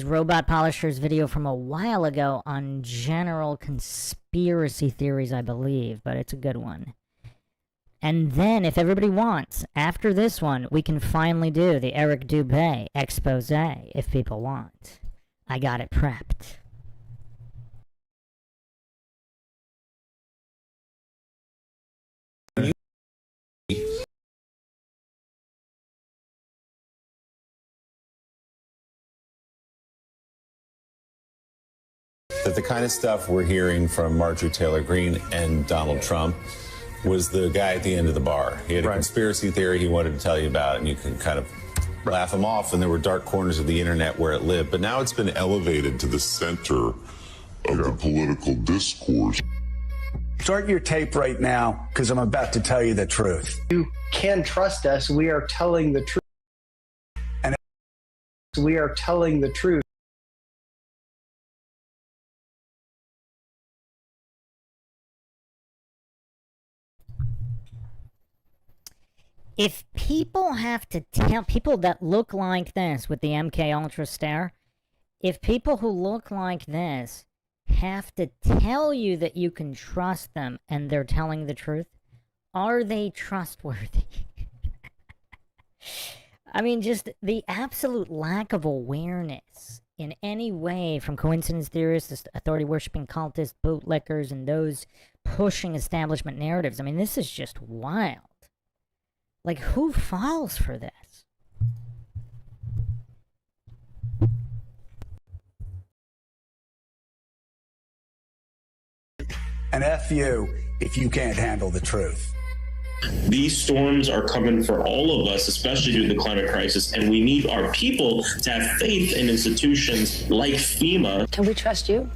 Robot Polisher's video from a while ago on general conspiracy theories, I believe, but it's a good one. And then, if everybody wants, after this one, we can finally do the Eric Dubé expose, if people want. I got it prepped. That the kind of stuff we're hearing from Marjorie Taylor Greene and Donald Trump was the guy at the end of the bar. He had a conspiracy theory he wanted to tell you about, and you can kind of laugh him off, and there were dark corners of the internet where it lived. But now it's been elevated to the center of the political discourse. Start your tape right now, because I'm about to tell you the truth. You can trust us. We are telling the truth. And we are telling the truth. If people have to tell people that look like this with the MK Ultra stare, if people who look like this have to tell you that you can trust them and they're telling the truth, are they trustworthy? I mean, just the absolute lack of awareness in any way from coincidence theorists, authority-worshipping cultists, bootlickers, and those pushing establishment narratives. I mean, this is just wild. Like, who falls for this? And F you if you can't handle the truth. These storms are coming for all of us, especially due to the climate crisis, and we need our people to have faith in institutions like FEMA. Can we trust you?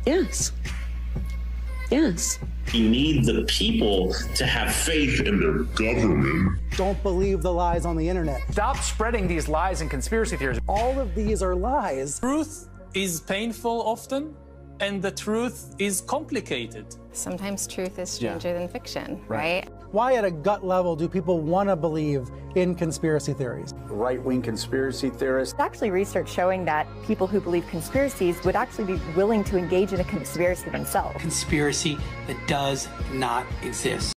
Yes. Yes. We need the people to have faith in their government. Don't believe the lies on the internet. Stop spreading these lies and conspiracy theories. All of these are lies. Truth is painful often, and the truth is complicated. Sometimes truth is stranger than fiction, right? Why at a gut level do people want to believe in conspiracy theories? Right-wing conspiracy theorists. There's actually research showing that people who believe conspiracies would actually be willing to engage in a conspiracy themselves. Conspiracy that does not exist.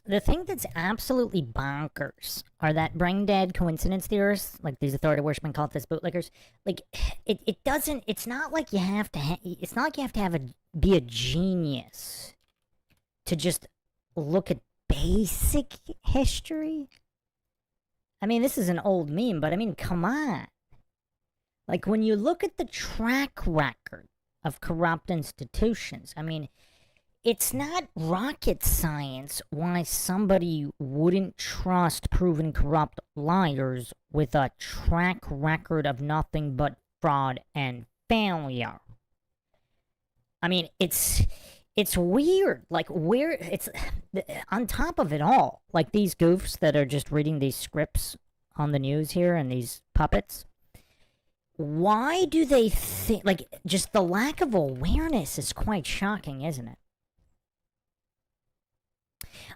The thing that's absolutely bonkers are that brain-dead coincidence theorists, like these authority-worshipping cultists, bootlickers, like, it doesn't, it's not like you have to, it's not like you have to be a genius to just look at basic history? I mean, this is an old meme, but I mean, come on. Like, when you look at the track record of corrupt institutions, I mean, it's not rocket science why somebody wouldn't trust proven corrupt liars with a track record of nothing but fraud and failure. I mean, it's weird. Like, where it's on top of it all, like these goofs that are just reading these scripts on the news here and these puppets. Why do they think, like, just the lack of awareness is quite shocking, isn't it?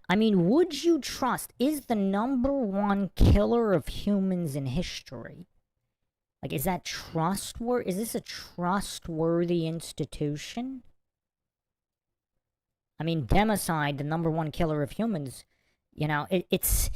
I mean, would you trust, is the #1 killer of humans in history, like, is that trustworthy? Is this a trustworthy institution? I mean, democide, the #1 killer of humans, you know, it's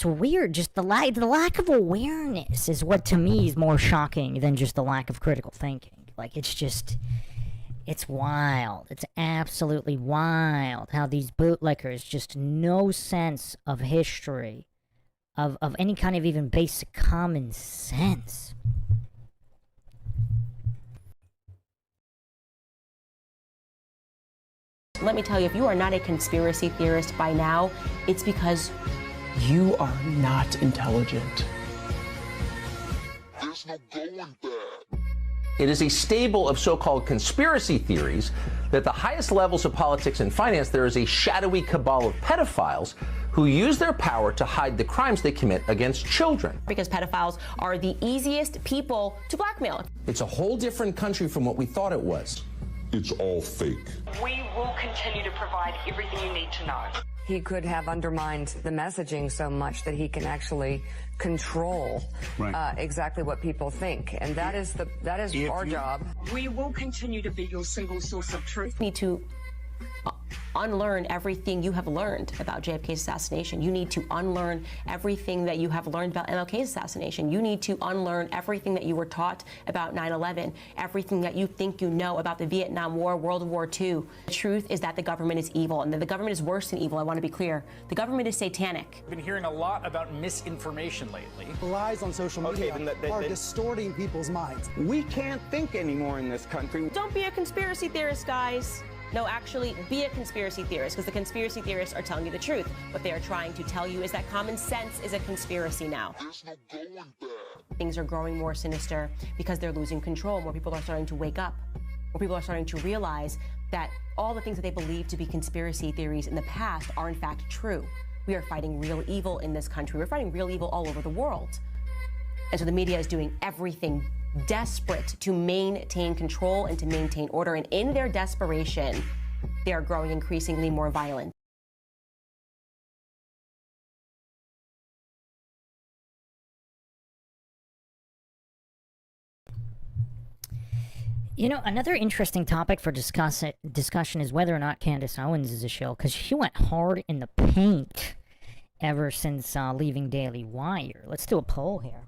weird. Just the lack of awareness is what to me is more shocking than just the lack of critical thinking. Like, it's wild. It's absolutely wild how these bootlickers just no sense of history, of any kind of even basic common sense. Let me tell you, if you are not a conspiracy theorist by now, it's because you are not intelligent. There's no going back. It is a stable of so-called conspiracy theories that the highest levels of politics and finance, there is a shadowy cabal of pedophiles who use their power to hide the crimes they commit against children. Because pedophiles are the easiest people to blackmail. It's a whole different country from what we thought it was. It's all fake. We will continue to provide everything you need to know. He could have undermined the messaging so much that he can actually control exactly what people think, and that is our job. We will continue to be your single source of truth. You need to unlearn everything you have learned about JFK's assassination. You need to unlearn everything that you have learned about MLK's assassination. You need to unlearn everything that you were taught about 9/11, everything that you think you know about the Vietnam War, World War II. The truth is that the government is evil, and that the government is worse than evil. I want to be clear. The government is satanic. We've been hearing a lot about misinformation lately. Lies on social media are distorting people's minds. We can't think anymore in this country. Don't be a conspiracy theorist, guys. No, actually, be a conspiracy theorist, because the conspiracy theorists are telling you the truth. What they are trying to tell you is that common sense is a conspiracy now. There's no going back. Things are growing more sinister because they're losing control. More people are starting to wake up. More people are starting to realize that all the things that they believed to be conspiracy theories in the past are in fact true. We are fighting real evil in this country. We're fighting real evil all over the world. And so the media is doing everything desperate to maintain control and to maintain order. And in their desperation, they are growing increasingly more violent. You know, another interesting topic for discussion is whether or not Candace Owens is a shill, because she went hard in the paint ever since leaving Daily Wire. Let's do a poll here.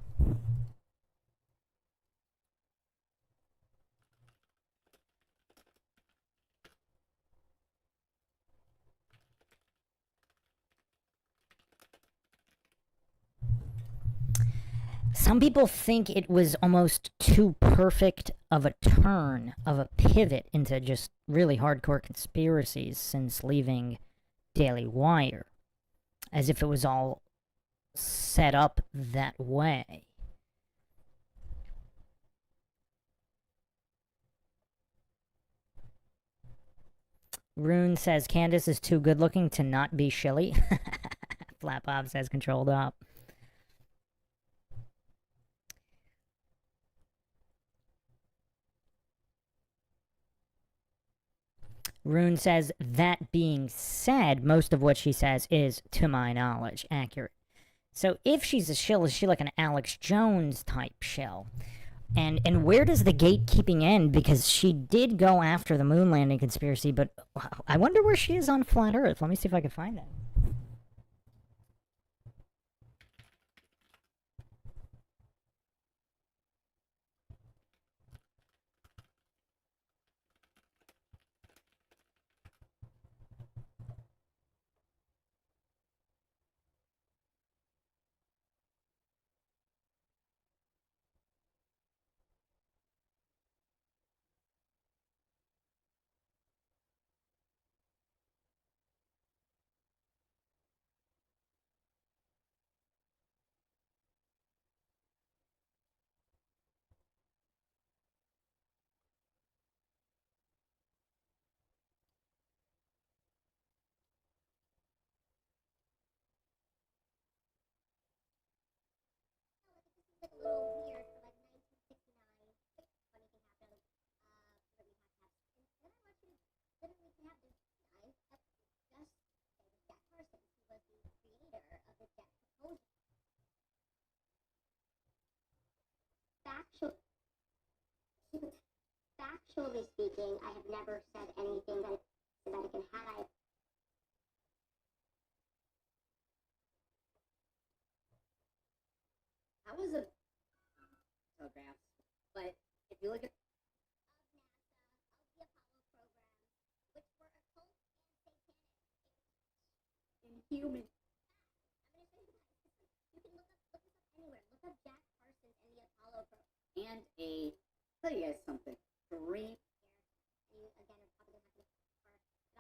Some people think it was almost too perfect of a turn, of a pivot into just really hardcore conspiracies since leaving Daily Wire, as if it was all set up that way. Rune says Candace is too good looking to not be shilly. Flat Bob says controlled up. Rune says, that being said, most of what she says is, to my knowledge, accurate. So if she's a shill, is she like an Alex Jones type shill? And where does the gatekeeping end? Because she did go after the moon landing conspiracy, but I wonder where she is on Flat Earth. Let me see if I can find that. Factually speaking, I have never said anything that is Semitic, and had I That was a photograph, but if you look at human. You can look this up anywhere. Look up Jack Parsons and the Apollo program. and tell you guys something. Great. And you, again, are probably going to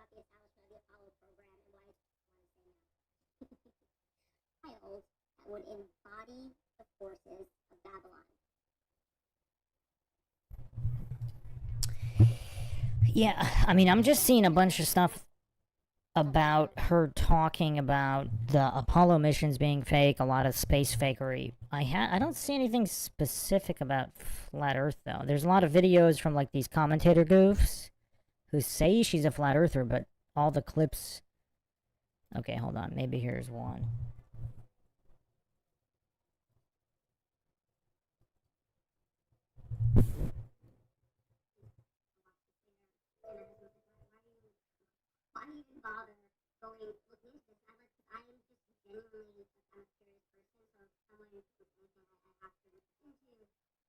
have to about the establishment of the Apollo program and why it's child that would embody the forces of Babylon. Yeah, I mean, I'm just seeing a bunch of stuff about her talking about the Apollo missions being fake, a lot of space fakery. I don't see anything specific about flat Earth, though. There's a lot of videos from, like, these commentator goofs who say she's a flat Earther, but all the clips... Okay, hold on. Maybe here's one. Why even bother going looking into this? I'm just genuinely, I'm a curious person, so if someone is anything I have to look into,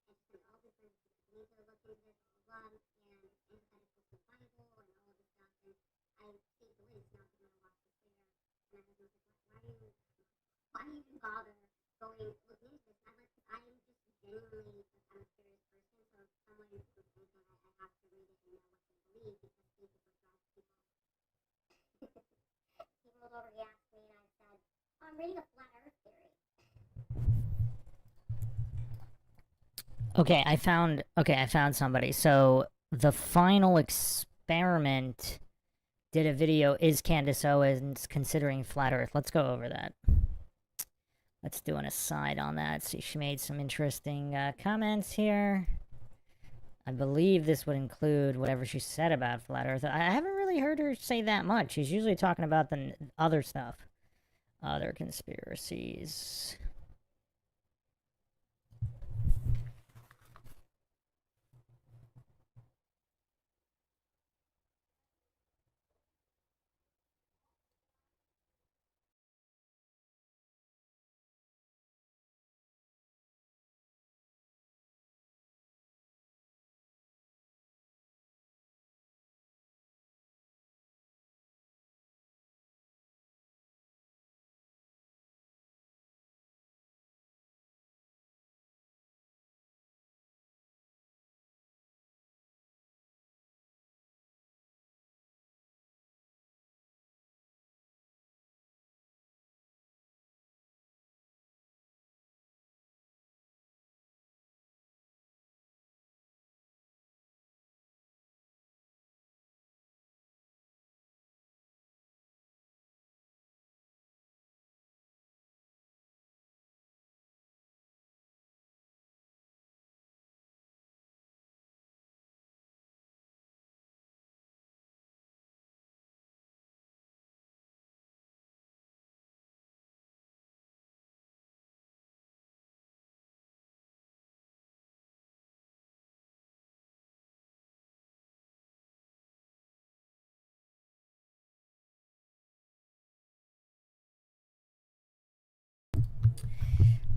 and just all different, I need to look into this, blah, blah, and antithetical to the Bible, and all of this stuff, and I saved the links, now I'm going to watch this later, and I was like, why even bother going looking into this? I'm just genuinely, I'm a curious person, so if someone is anything I have to read it and know what they believe, because people drive people. He rolled over, he asked me, and I said, oh, I'm reading a flat Earth theory. Okay, I found somebody. So, the final experiment did a video, is Candace Owens considering flat Earth? Let's go over that. Let's do an aside on that. See, she made some interesting comments here. I believe this would include whatever she said about flat Earth. I haven't really heard her say that much. She's usually talking about the other stuff. Other conspiracies.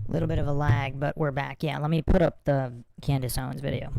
A little bit of a lag, but we're back. Yeah, let me put up the Candace Owens video.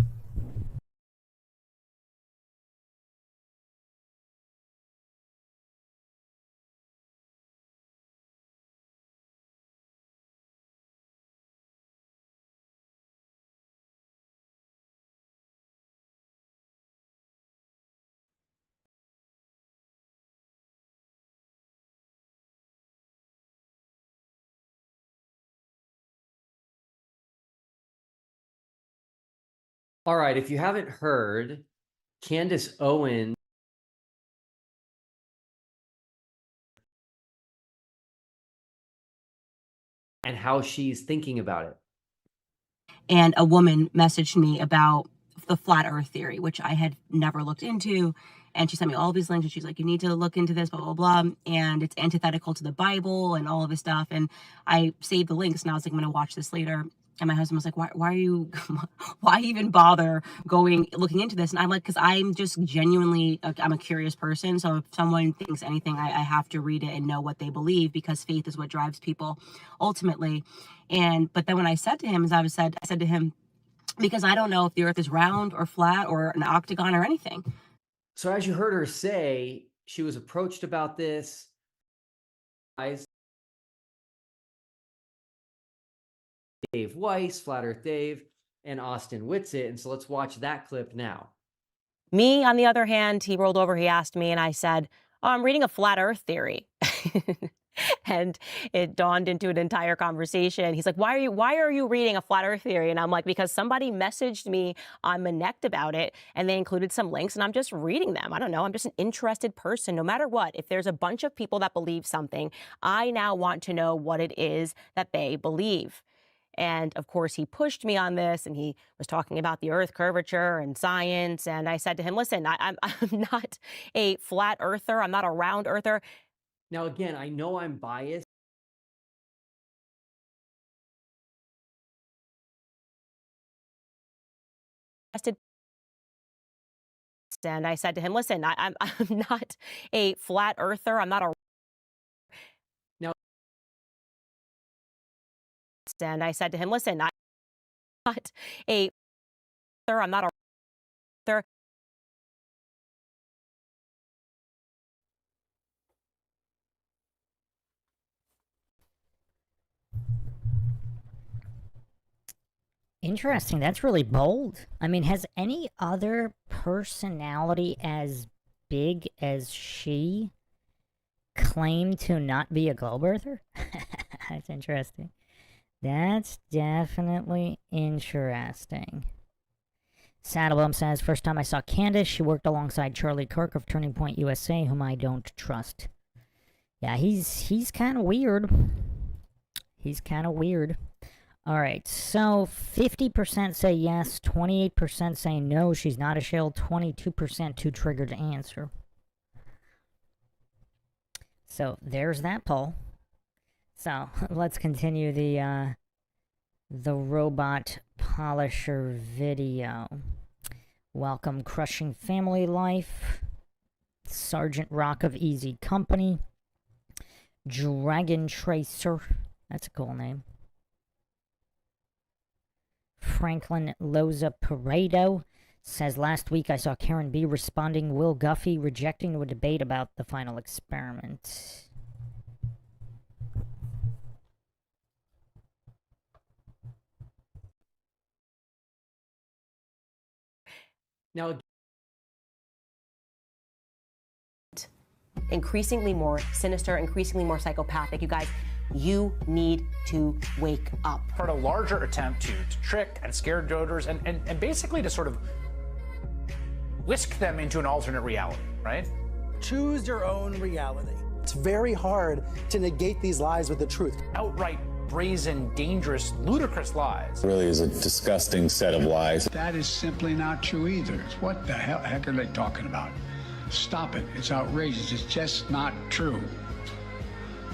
All right, if you haven't heard, Candace Owens and how she's thinking about it. And a woman messaged me about the flat earth theory, which I had never looked into. And she sent me all these links and she's like, you need to look into this, blah, blah, blah. And it's antithetical to the Bible and all of this stuff. And I saved the links and I was like, I'm going to watch this later. And my husband was like, why are you, why even bother looking into this? And I'm like, because I'm just genuinely, I'm a curious person. So if someone thinks anything, I have to read it and know what they believe, because faith is what drives people ultimately. But then when I said to him, I said to him, because I don't know if the earth is round or flat or an octagon or anything. So as you heard her say, she was approached about this. Dave Weiss, Flat Earth Dave, and Austin Whitsitt. And so let's watch that clip now. Me, on the other hand, he rolled over, he asked me, and I said, oh, I'm reading a flat earth theory. And it dawned into an entire conversation. He's like, why are you reading a flat earth theory? And I'm like, because somebody messaged me on Minect about it, and they included some links, and I'm just reading them. I don't know. I'm just an interested person. No matter what, if there's a bunch of people that believe something, I now want to know what it is that they believe. And of course, he pushed me on this, and he was talking about the earth curvature and science. And I said to him, listen, I'm not a flat earther. I'm not a round earther. Now, again, I know I'm biased. And I said to him, listen, I'm not a flat earther. I'm not a. And I said to him, listen, I'm not a. I'm not a. Interesting. That's really bold. I mean, has any other personality as big as she claimed to not be a globe earther? That's interesting. That's definitely interesting. Saddlebum says, first time I saw Candace, she worked alongside Charlie Kirk of Turning Point USA, whom I don't trust. Yeah, he's kind of weird. He's kind of weird. Alright, so 50% say yes, 28% say no, she's not a shill, 22% too triggered to answer. So, there's that poll. So, let's continue the robot polisher video. Welcome, Crushing Family Life, Sergeant Rock of Easy Company, Dragon Tracer, that's a cool name. Franklin Loza Paredo says, last week I saw Karen B responding, Will Guffey rejecting a debate about the final experiment. Now, increasingly more sinister, increasingly more psychopathic. You guys, you need to wake up. Part of a larger attempt to trick and scare voters and basically to sort of whisk them into an alternate reality, right? Choose your own reality. It's very hard to negate these lies with the truth. Outright brazen, dangerous, ludicrous lies. It really is a disgusting set of lies. That is simply not true either. What the heck are they talking about? Stop it. It's outrageous. It's just not true.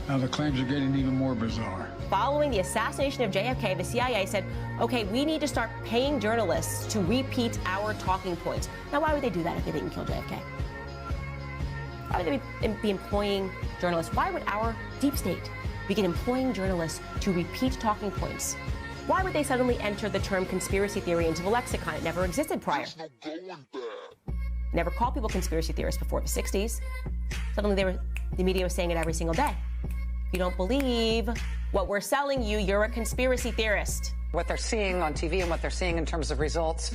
Now the claims are getting even more bizarre. Following the assassination of JFK, the CIA said, okay, we need to start paying journalists to repeat our talking points. Now, why would they do that if they didn't kill JFK? Why would they be employing journalists? Why would our deep state begin employing journalists to repeat talking points? Why would they suddenly enter the term conspiracy theory into the lexicon? It never existed prior. Never called people conspiracy theorists before the 60s. Suddenly the media was saying it every single day. If you don't believe what we're selling you, you're a conspiracy theorist. What they're seeing on TV and what they're seeing in terms of results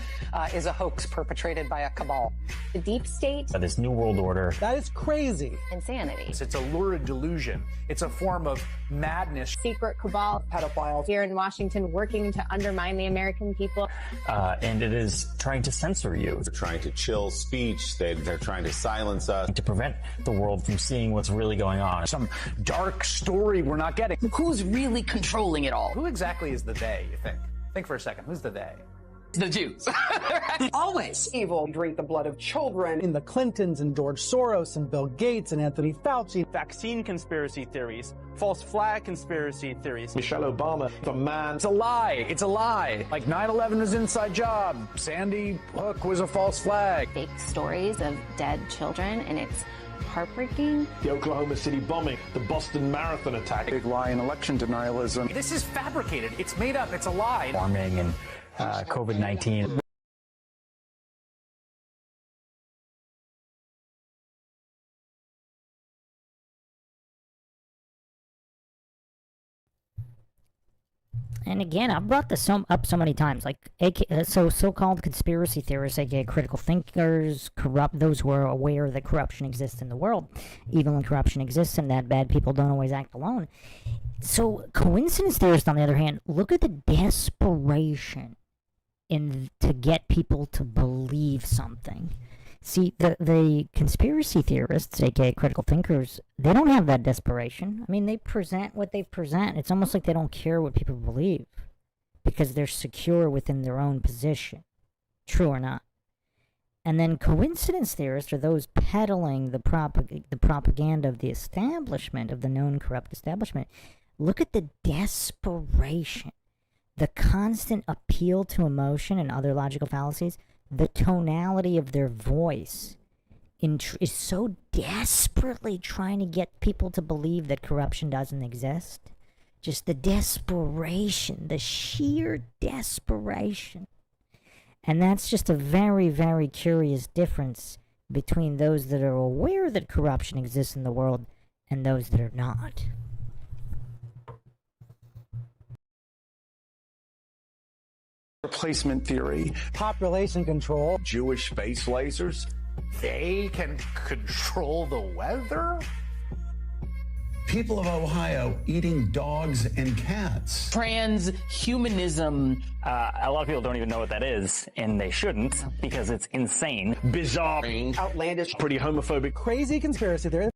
is a hoax perpetrated by a cabal. The deep state. This new world order. That is crazy. Insanity. It's a lurid delusion. It's a form of madness. Secret cabal. Pedophiles. Here in Washington working to undermine the American people. And it is trying to censor you. They're trying to chill speech. They're trying to silence us. To prevent the world from seeing what's really going on. Some dark story we're not getting. Who's really controlling it all? Who exactly is the they, you think? Think for a second. Who's the they? The Jews. Always. Evil drink the blood of children. In the Clintons and George Soros and Bill Gates and Anthony Fauci. Vaccine conspiracy theories, false flag conspiracy theories. Michelle Obama, the man. It's a lie. It's a lie. Like 9/11 was an inside job. Sandy Hook was a false flag. Fake stories of dead children, and it's heartbreaking. The Oklahoma City bombing, the Boston Marathon attack. Big lie and election denialism. This is fabricated. It's made up. It's a lie. Farming and COVID-19. And again, I've brought this up so many times. Like, so-called conspiracy theorists, aka critical thinkers, those who are aware that corruption exists in the world. Evil and corruption exists, and that bad people don't always act alone. So, coincidence theorists, on the other hand, look at the desperation to get people to believe something. See, the conspiracy theorists, aka critical thinkers, they don't have that desperation. I mean, they present what they present. It's almost like they don't care what people believe because they're secure within their own position, true or not. And then coincidence theorists are those peddling the propaganda of the establishment, of the known corrupt establishment. Look at the desperation, the constant appeal to emotion and other logical fallacies. The tonality of their voice is so desperately trying to get people to believe that corruption doesn't exist. Just the desperation, the sheer desperation. And that's just a very, very curious difference between those that are aware that corruption exists in the world and those that are not. Replacement theory. Population control. Jewish space lasers. They can control the weather? People of Ohio eating dogs and cats. Transhumanism. A lot of people don't even know what that is, and they shouldn't, because it's insane. Bizarre. Outlandish. Pretty homophobic. Crazy conspiracy theory.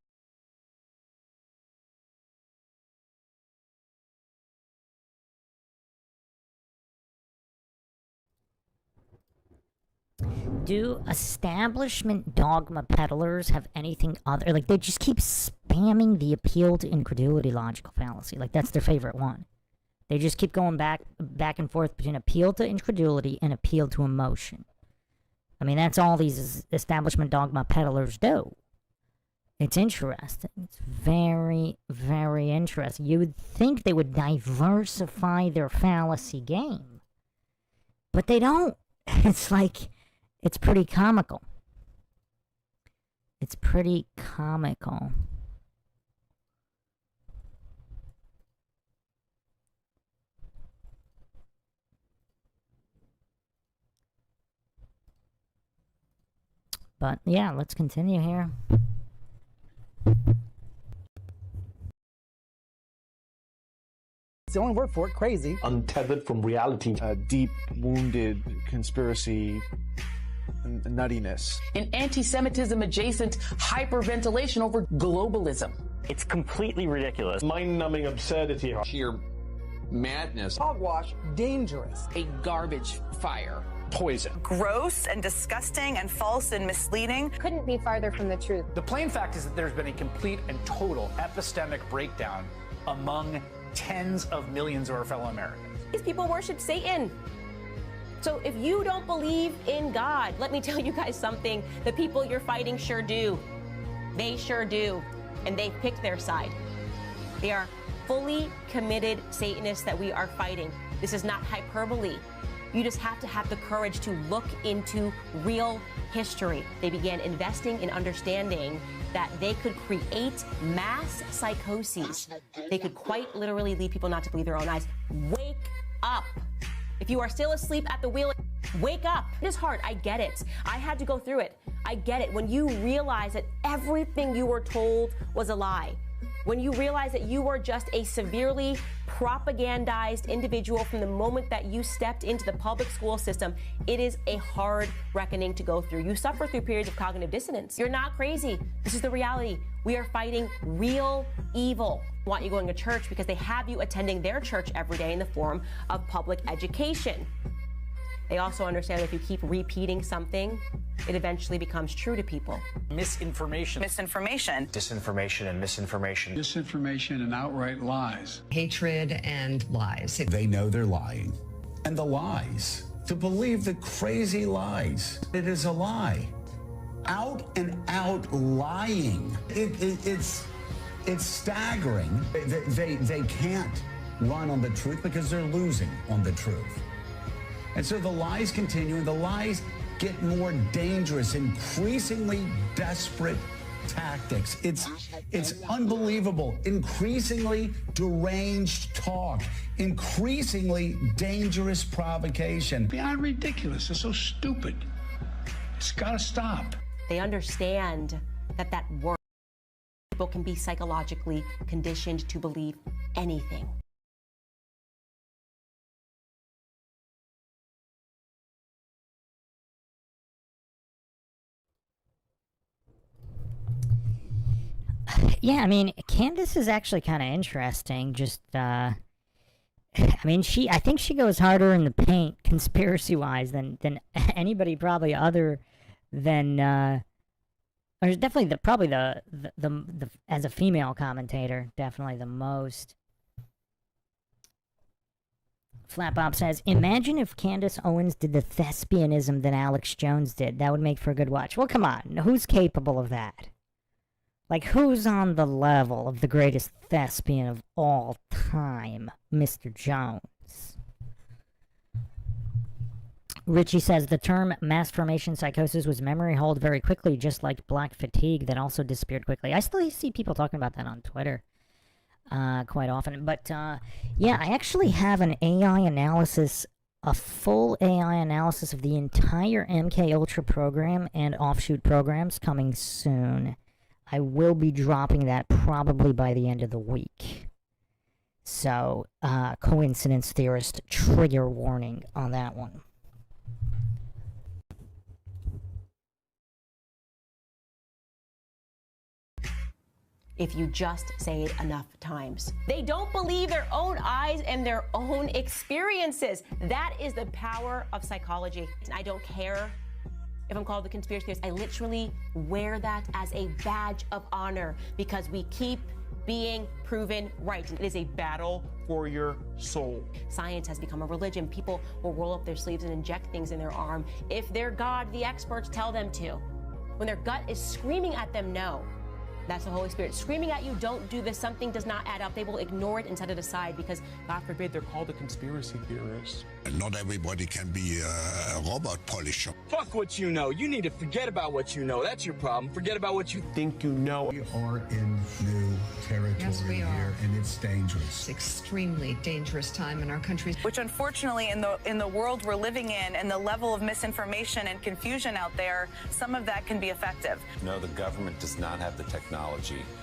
Do establishment dogma peddlers have anything other? Like, they just keep spamming the appeal to incredulity logical fallacy. Like, that's their favorite one. They just keep going back and forth between appeal to incredulity and appeal to emotion. I mean, that's all these establishment dogma peddlers do. It's interesting. It's very, very interesting. You would think they would diversify their fallacy game. But they don't. It's like... It's pretty comical. It's pretty comical. But yeah, let's continue here. It's the only word for it, crazy. Untethered from reality. Deep wounded conspiracy nuttiness. An anti-Semitism adjacent hyperventilation over globalism. It's completely ridiculous. Mind-numbing absurdity. Sheer madness. Hogwash. Dangerous. A garbage fire. Poison. Gross and disgusting and false and misleading. Couldn't be farther from the truth. The plain fact is that there's been a complete and total epistemic breakdown among tens of millions of our fellow Americans. These people worship Satan. So if you don't believe in God, let me tell you guys something. The people you're fighting sure do. They sure do. And they've picked their side. They are fully committed Satanists that we are fighting. This is not hyperbole. You just have to have the courage to look into real history. They began investing in understanding that they could create mass psychoses. They could quite literally lead people not to believe their own eyes. Wake up. If you are still asleep at the wheel, wake up. It is hard. I get it. I had to go through it. I get it. When you realize that everything you were told was a lie, when you realize that you were just a severely propagandized individual from the moment that you stepped into the public school system, it is a hard reckoning to go through. You suffer through periods of cognitive dissonance. You're not crazy. This is the reality. We are fighting real evil. They want you going to church because they have you attending their church every day in the form of public education. They also understand that if you keep repeating something, it eventually becomes true to people. Misinformation. Misinformation. Disinformation and misinformation. Disinformation and outright lies. Hatred and lies. They know they're lying. And the lies, to believe the crazy lies, it is a lie. Out and out lying. It's staggering. They can't run on the truth because they're losing on the truth. And so the lies continue, and the lies get more dangerous, increasingly desperate tactics. It's unbelievable. Increasingly deranged talk, increasingly dangerous provocation. Beyond ridiculous. It's so stupid. It's got to stop. They understand that word, people can be psychologically conditioned to believe anything. Yeah, I mean, Candace is actually kind of interesting. Just, I mean, I think she goes harder in the paint, conspiracy-wise, than anybody probably other than, or definitely probably the as a female commentator, definitely the most. Flatbob says, imagine if Candace Owens did the thespianism that Alex Jones did. That would make for a good watch. Well, come on. Who's capable of that? Like, who's on the level of the greatest thespian of all time, Mr. Jones? Richie says, the term mass formation psychosis was memory hold very quickly, just like black fatigue that also disappeared quickly. I still see people talking about that on Twitter quite often. But, yeah, I actually have an AI analysis, a full AI analysis of the entire MK Ultra program and offshoot programs coming soon. I will be dropping that probably by the end of the week. So, coincidence theorist trigger warning on that one. If you just say it enough times. They don't believe their own eyes and their own experiences. That is the power of psychology. I don't care if I'm called the conspiracy theorist. I literally wear that as a badge of honor because we keep being proven right. It is a battle for your soul. Science has become a religion. People will roll up their sleeves and inject things in their arm if their God, the experts, tell them to. When their gut is screaming at them, no. That's the Holy Spirit screaming at you, don't do this, something does not add up. They will ignore it and set it aside because, God forbid, they're called a conspiracy theorist. And not everybody can be a robot polisher. Fuck what you know. You need to forget about what you know. That's your problem. Forget about what you think you know. We are in new territory here, and it's dangerous. It's extremely dangerous time in our country. Which unfortunately in the world we're living in and the level of misinformation and confusion out there, some of that can be effective. No, the government does not have the technology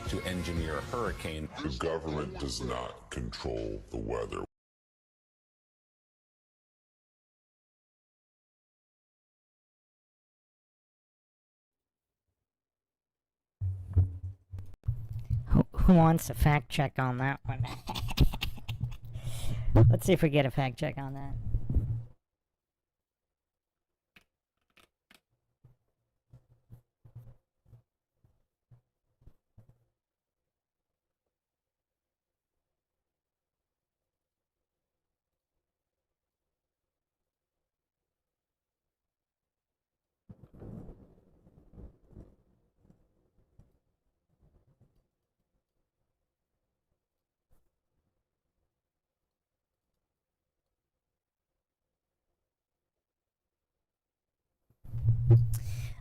to engineer a hurricane. The government does not control the weather. Who wants a fact check on that one? Let's see if we get a fact check on that.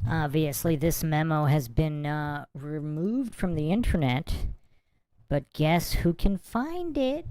Obviously, this memo has been removed from the internet, but guess who can find it?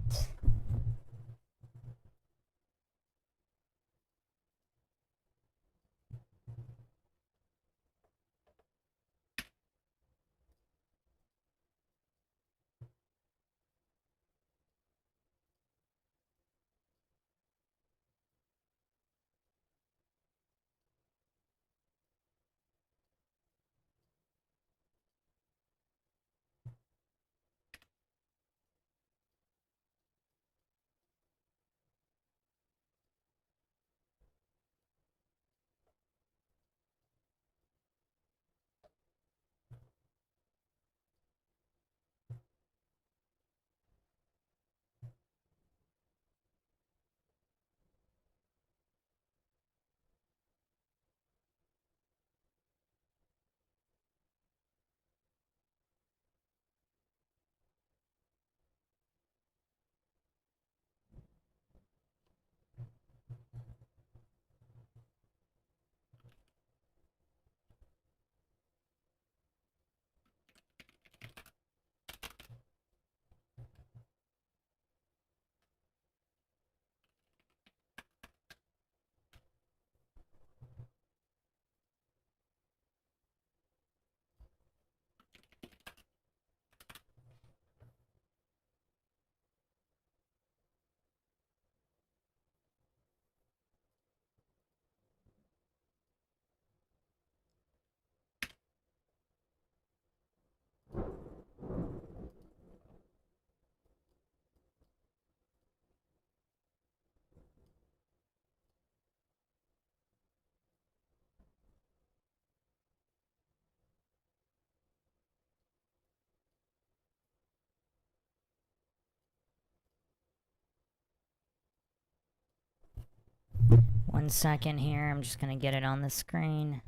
1 second here. I'm just gonna get it on the screen.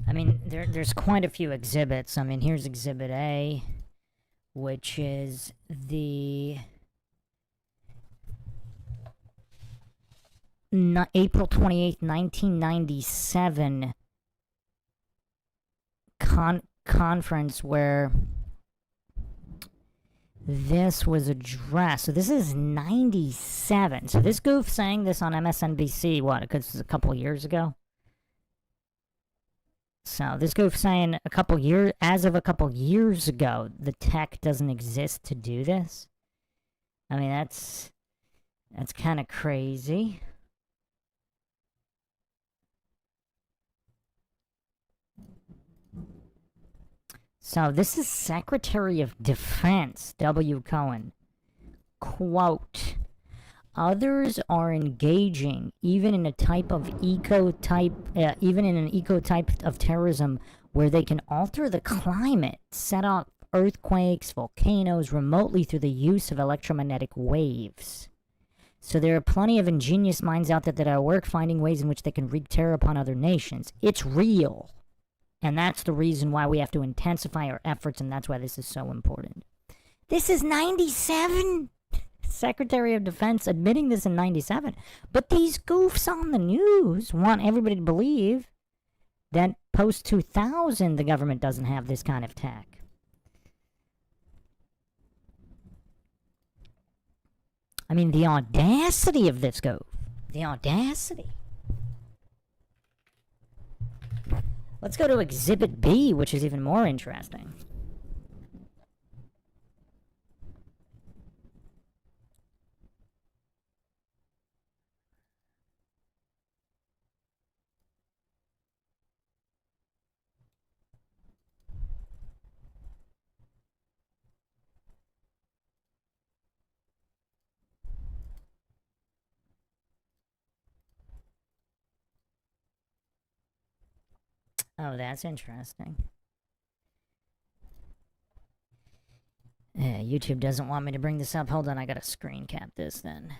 I mean, there's quite a few exhibits. I mean, here's Exhibit A, which is the April 28th, 1997 conference where this was addressed. So this is 97. So this goof saying this on MSNBC, what, because it was a couple years ago? So this goof saying as of a couple years ago, the tech doesn't exist to do this. I mean, that's kind of crazy. So this is Secretary of Defense W. Cohen. Quote, others are engaging even in an ecotype of terrorism where they can alter the climate, set off earthquakes, volcanoes remotely through the use of electromagnetic waves. So there are plenty of ingenious minds out there that are at work finding ways in which they can wreak terror upon other nations. It's real. And that's the reason why we have to intensify our efforts, and that's why this is so important. This is 97? Secretary of Defense admitting this in 97. But these goofs on the news want everybody to believe that post-2000 the government doesn't have this kind of tech. I mean, the audacity of this goof. The audacity. Let's go to Exhibit B, which is even more interesting. Oh, that's interesting. YouTube doesn't want me to bring this up. Hold on, I gotta screen cap this then.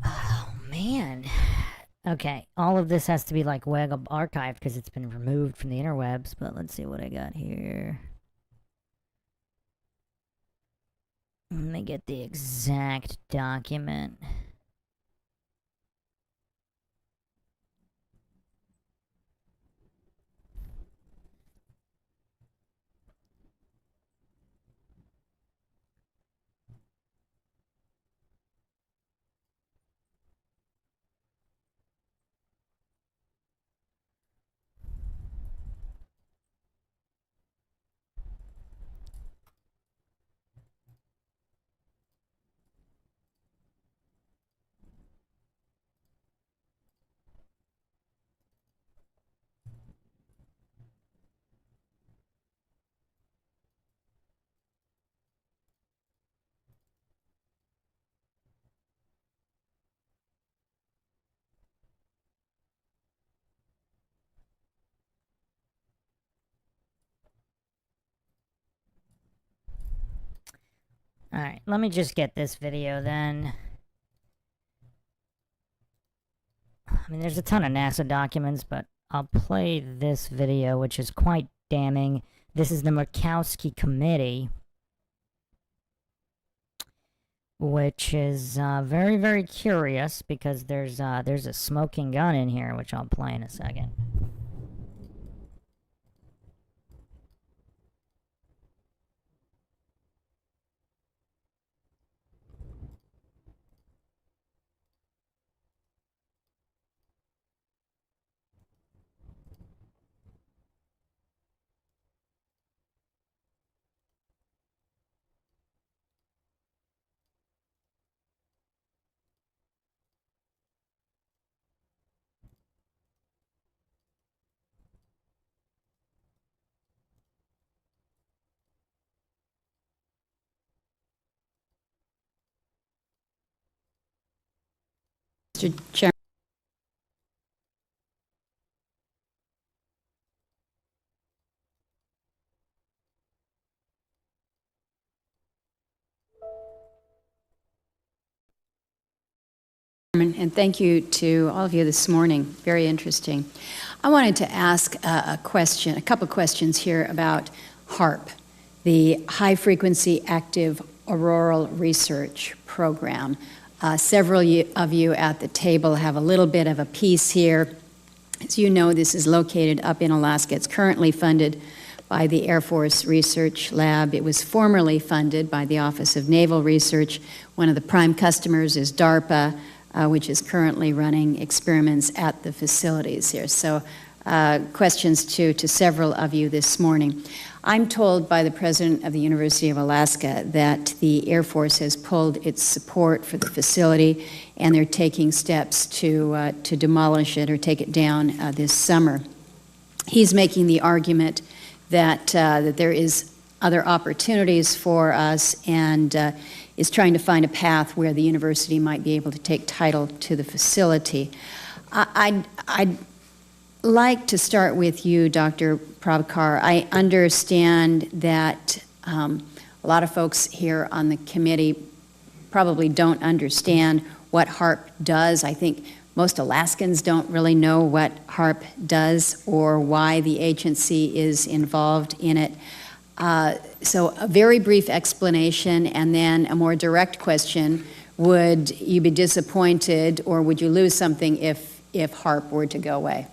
Oh, man. Okay, all of this has to be like web archived because it's been removed from the interwebs, but let's see what I got here. Let me get the exact document. Alright, let me just get this video then. I mean, there's a ton of NASA documents, but I'll play this video, which is quite damning. This is the Murkowski Committee, which is very, very curious because there's a smoking gun in here, which I'll play in a second. Mr. Chairman. And thank you to all of you this morning. Very interesting. I wanted to ask a couple questions here about HAARP, the High Frequency Active Auroral Research Program. Several of you at the table have a little bit of a piece here. As you know, this is located up in Alaska. It's currently funded by the Air Force Research Lab. It was formerly funded by the Office of Naval Research. One of the prime customers is DARPA, which is currently running experiments at the facilities here. So questions to several of you this morning. I'm told by the president of the University of Alaska that the Air Force has pulled its support for the facility and they're taking steps to demolish it or take it down this summer. He's making the argument that there is other opportunities for us and is trying to find a path where the university might be able to take title to the facility. I'd like to start with you, Dr. Prabhakar. I understand that a lot of folks here on the committee probably don't understand what HAARP does. I think most Alaskans don't really know what HAARP does or why the agency is involved in it. So a very brief explanation and then a more direct question. Would you be disappointed or would you lose something if HAARP were to go away?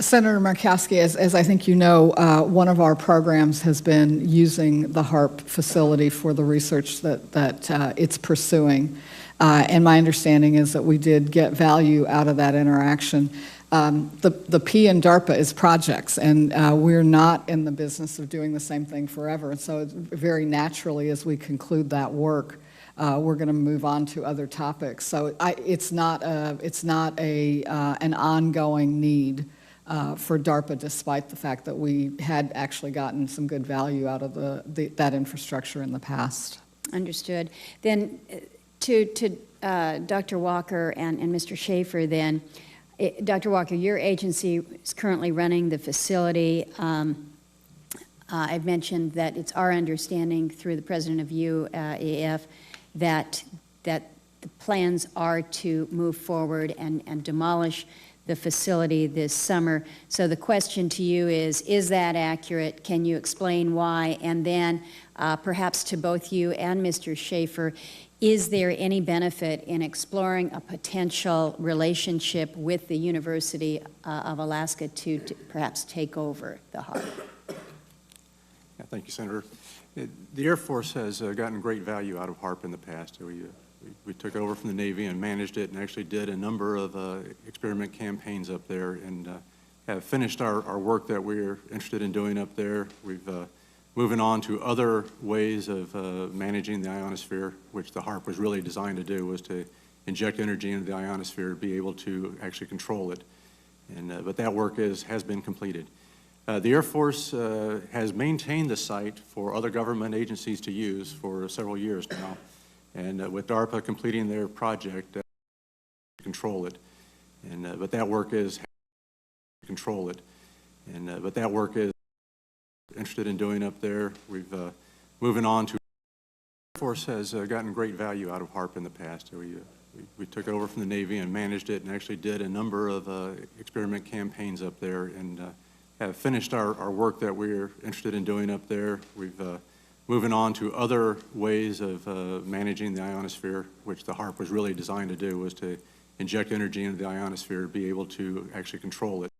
Senator Murkowski, as I think you know, one of our programs has been using the HAARP facility for the research that it's pursuing. And my understanding is that we did get value out of that interaction. The P in DARPA is projects, and we're not in the business of doing the same thing forever. And so very naturally, as we conclude that work, we're going to move on to other topics. So it's not an ongoing need for DARPA, despite the fact that we had actually gotten some good value out of that infrastructure in the past. Understood. Then to Dr. Walker and Mr. Schaefer then, Dr. Walker, your agency is currently running the facility. I've mentioned that it's our understanding through the president of UAF that the plans are to move forward and demolish the facility this summer. So the question to you is that accurate? Can you explain why? And then perhaps to both you and Mr. Schaefer, is there any benefit in exploring a potential relationship with the University of Alaska to perhaps take over the HAARP? Yeah, thank you, Senator. The Air Force has gotten great value out of HAARP in the past. We took over from the Navy and managed it and actually did a number of experiment campaigns up there and have finished our work that we're interested in doing up there. We've moving on to other ways of managing the ionosphere, which the HAARP was really designed to do, was to inject energy into the ionosphere to be able to actually control it. And but that work has been completed. The Air Force has maintained the site for other government agencies to use for several years now. And with DARPA completing their project, control it. And but that work is control it. And but that work is interested in doing up there. We've moving on to Air Force has gotten great value out of HARP in the past. We took over from the Navy and managed it and actually did a number of experiment campaigns up there and have finished our work that we're interested in doing up there. We've moving on to other ways of managing the ionosphere, which the HARP was really designed to do, was to inject energy into the ionosphere, be able to actually control it.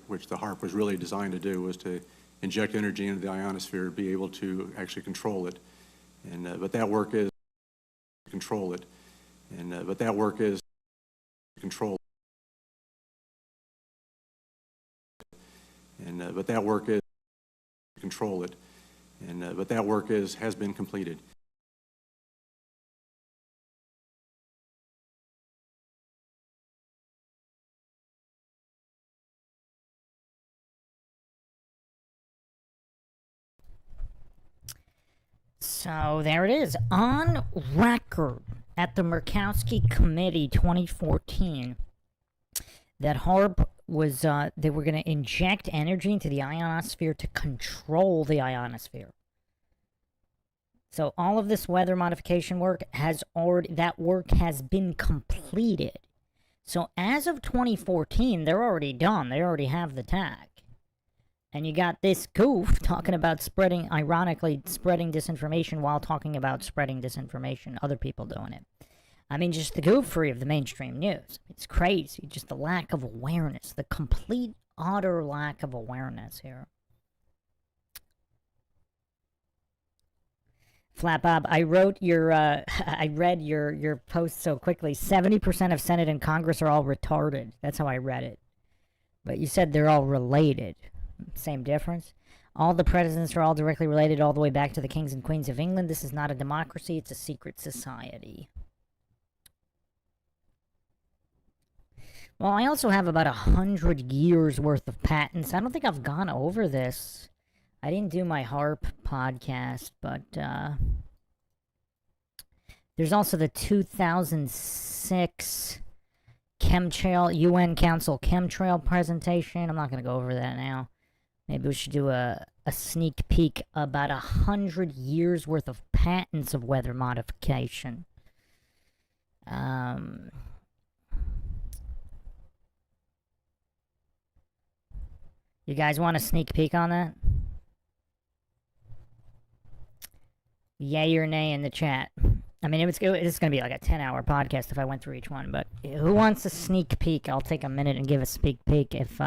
Which the HARP was really designed to do was to inject energy into the ionosphere, be able to actually control it. And but that work is control it. And but that work is control. And but that work is control it. And but that work has been completed. So there it is, on record at the Murkowski Committee 2014, that HARP was, they were going to inject energy into the ionosphere to control the ionosphere. So all of this weather modification work has already, that work has been completed. So as of 2014, they're already done. They already have the tag. And you got this goof talking about spreading, ironically, spreading disinformation while talking about spreading disinformation, other people doing it. I mean, just the goofery of the mainstream news. It's crazy, just the lack of awareness, the complete, utter lack of awareness here. Flat Bob, I wrote your, I read your post so quickly. 70% of Senate and Congress are all retarded. That's how I read it. But you said they're all related. Same difference. All the presidents are all directly related all the way back to the kings and queens of England. This is not a democracy, it's a secret society. Well, I also have about 100 years worth of patents. I don't think I've gone over this. I didn't do my HARP podcast, but there's also the 2006 chemtrail, UN Council chemtrail presentation. I'm not going to go over that now. Maybe we should do a sneak peek about 100 years worth of patents of weather modification. You guys want a sneak peek on that? Yay or nay in the chat. I mean, it's going to be like a 10-hour podcast if I went through each one, but who wants a sneak peek? I'll take a minute and give a sneak peek if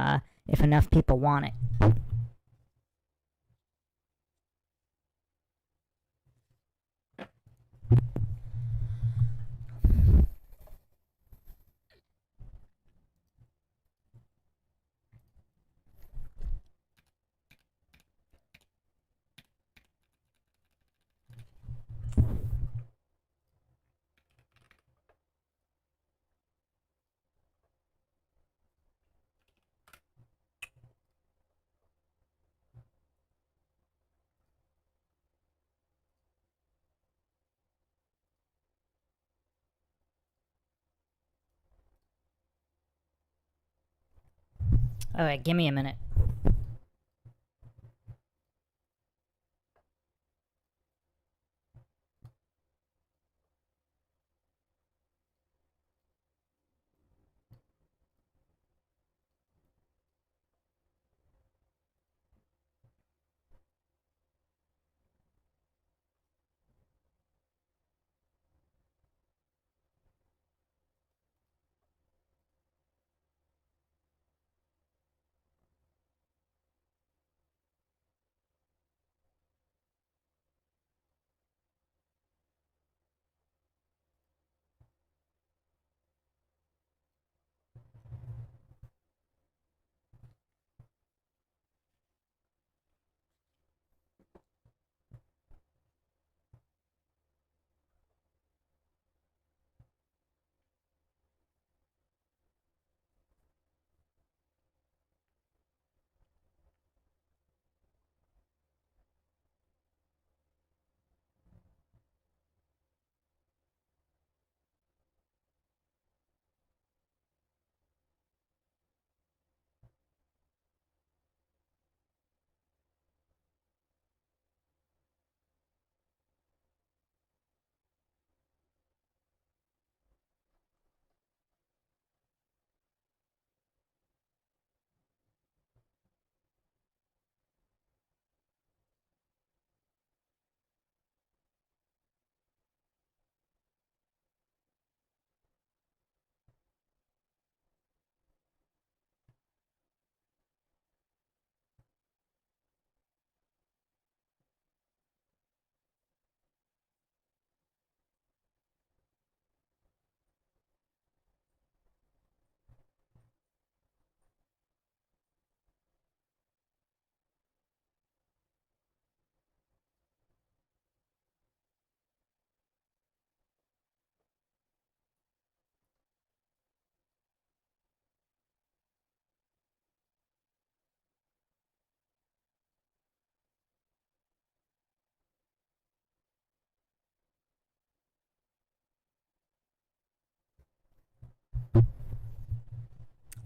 enough people want it. Alright, give me a minute.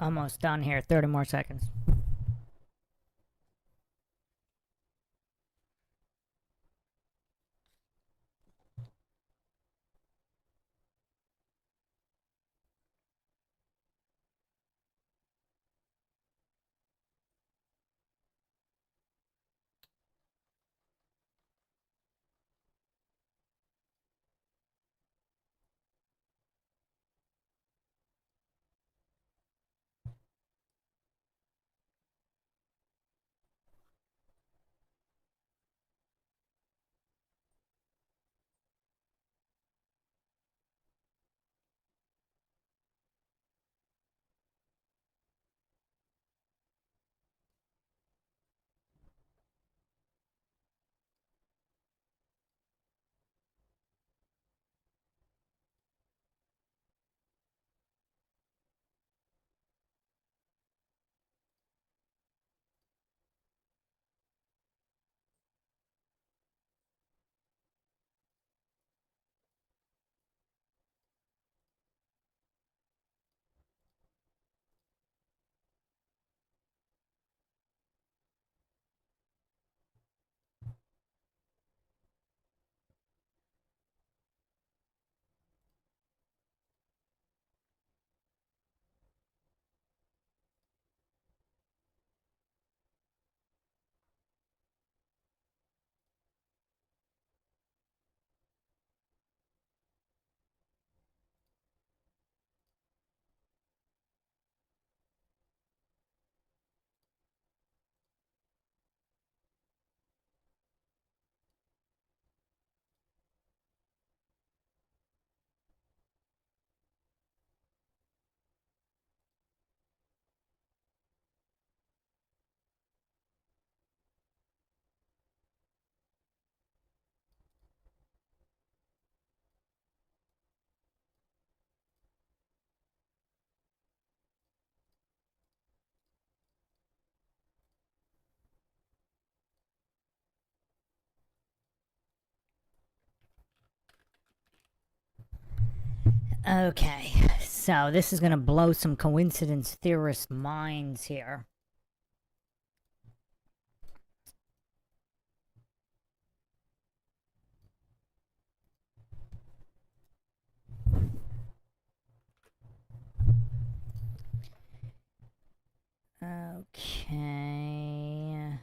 Almost done here. 30 more seconds. Okay, so this is gonna blow some coincidence theorist minds here. Okay.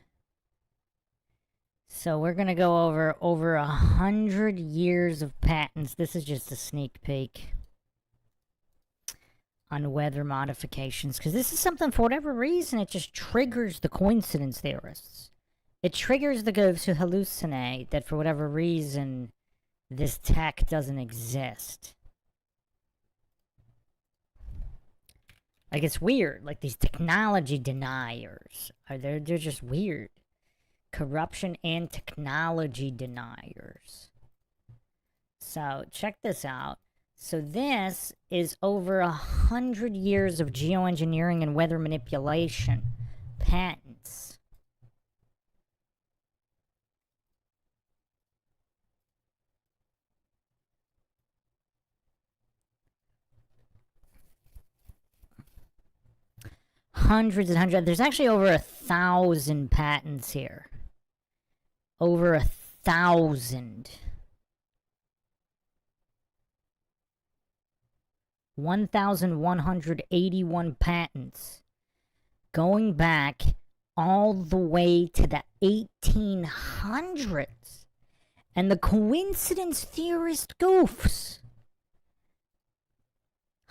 So we're gonna go over 100 years of patents. This is just a sneak peek on weather modifications, because this is something, for whatever reason, it just triggers the coincidence theorists. It triggers the goofs who hallucinate that for whatever reason this tech doesn't exist. Like, it's weird. Like, these technology deniers they're just weird. Corruption and technology deniers. So check this out. So this is over 100 years of geoengineering and weather manipulation patents. Hundreds and hundreds. There's actually over 1,000 patents here. Over 1,000. 1,181 patents. Going back all the way to the 1800s. And the coincidence theorist goofs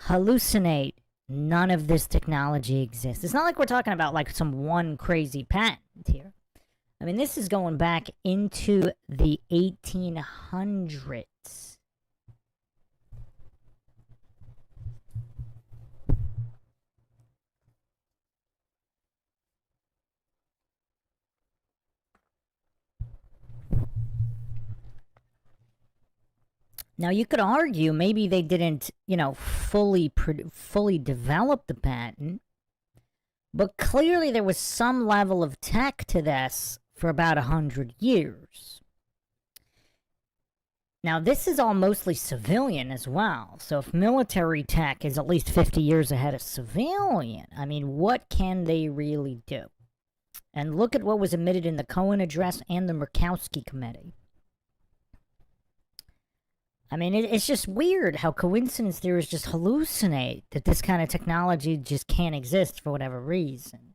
hallucinate. None of this technology exists. It's not like we're talking about like some one crazy patent here. I mean, this is going back into the 1800s. Now, you could argue maybe they didn't, fully develop the patent, but clearly there was some level of tech to this for about 100 years. Now, this is all mostly civilian as well. So if military tech is at least 50 years ahead of civilian, I mean, what can they really do? And look at what was admitted in the Cohen address and the Murkowski committee. I mean, it's just weird how coincidence theorists just hallucinate that this kind of technology just can't exist for whatever reason.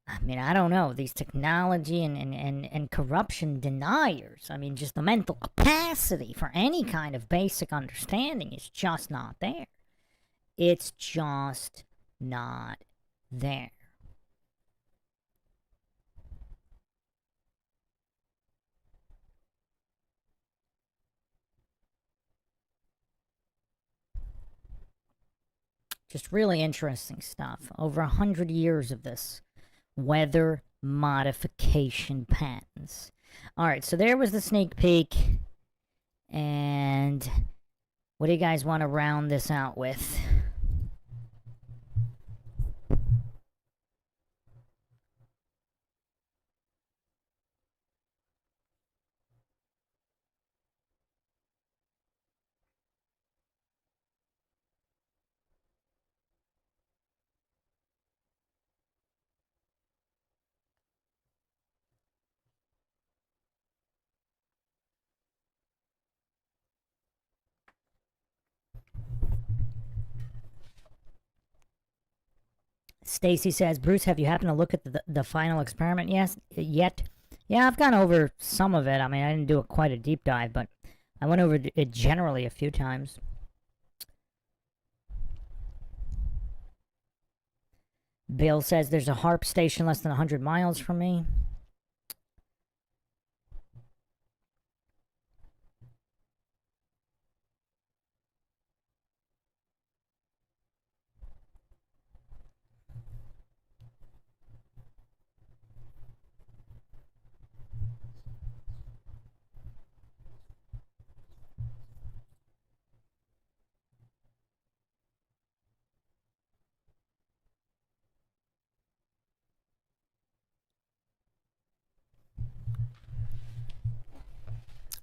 I mean, I don't know. These technology and corruption deniers, I mean, just the mental capacity for any kind of basic understanding is just not there. It's just not there. Just really interesting stuff. Over 100 years of this. Weather modification patents. Alright, so there was the sneak peek. And what do you guys want to round this out with? Stacy says, Bruce, have you happened to look at the final experiment yet? Yeah, I've gone over some of it. I mean, I didn't do quite a deep dive, but I went over it generally a few times. Bill says there's a HARP station less than 100 miles from me.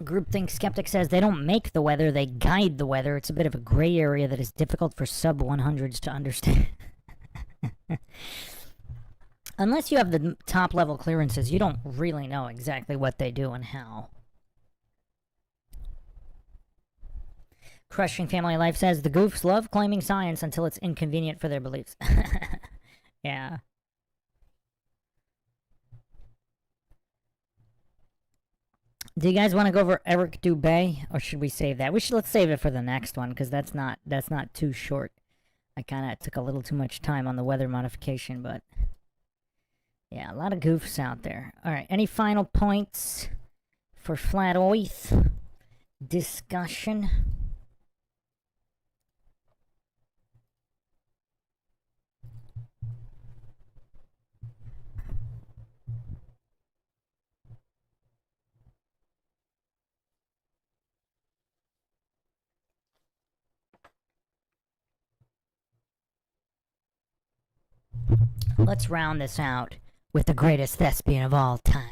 Groupthink Skeptic says they don't make the weather, they guide the weather. It's a bit of a gray area that is difficult for sub-100s to understand. Unless you have the top-level clearances, you don't really know exactly what they do and how. Crushing Family Life says, the goofs love claiming science until it's inconvenient for their beliefs. Yeah. Do you guys want to go over Eric Dubé, or should we save that? Let's save it for the next one, because that's not too short. I kind of took a little too much time on the weather modification, but yeah, a lot of goofs out there. All right, any final points for Flat Earth discussion? Let's round this out with the greatest thespian of all time.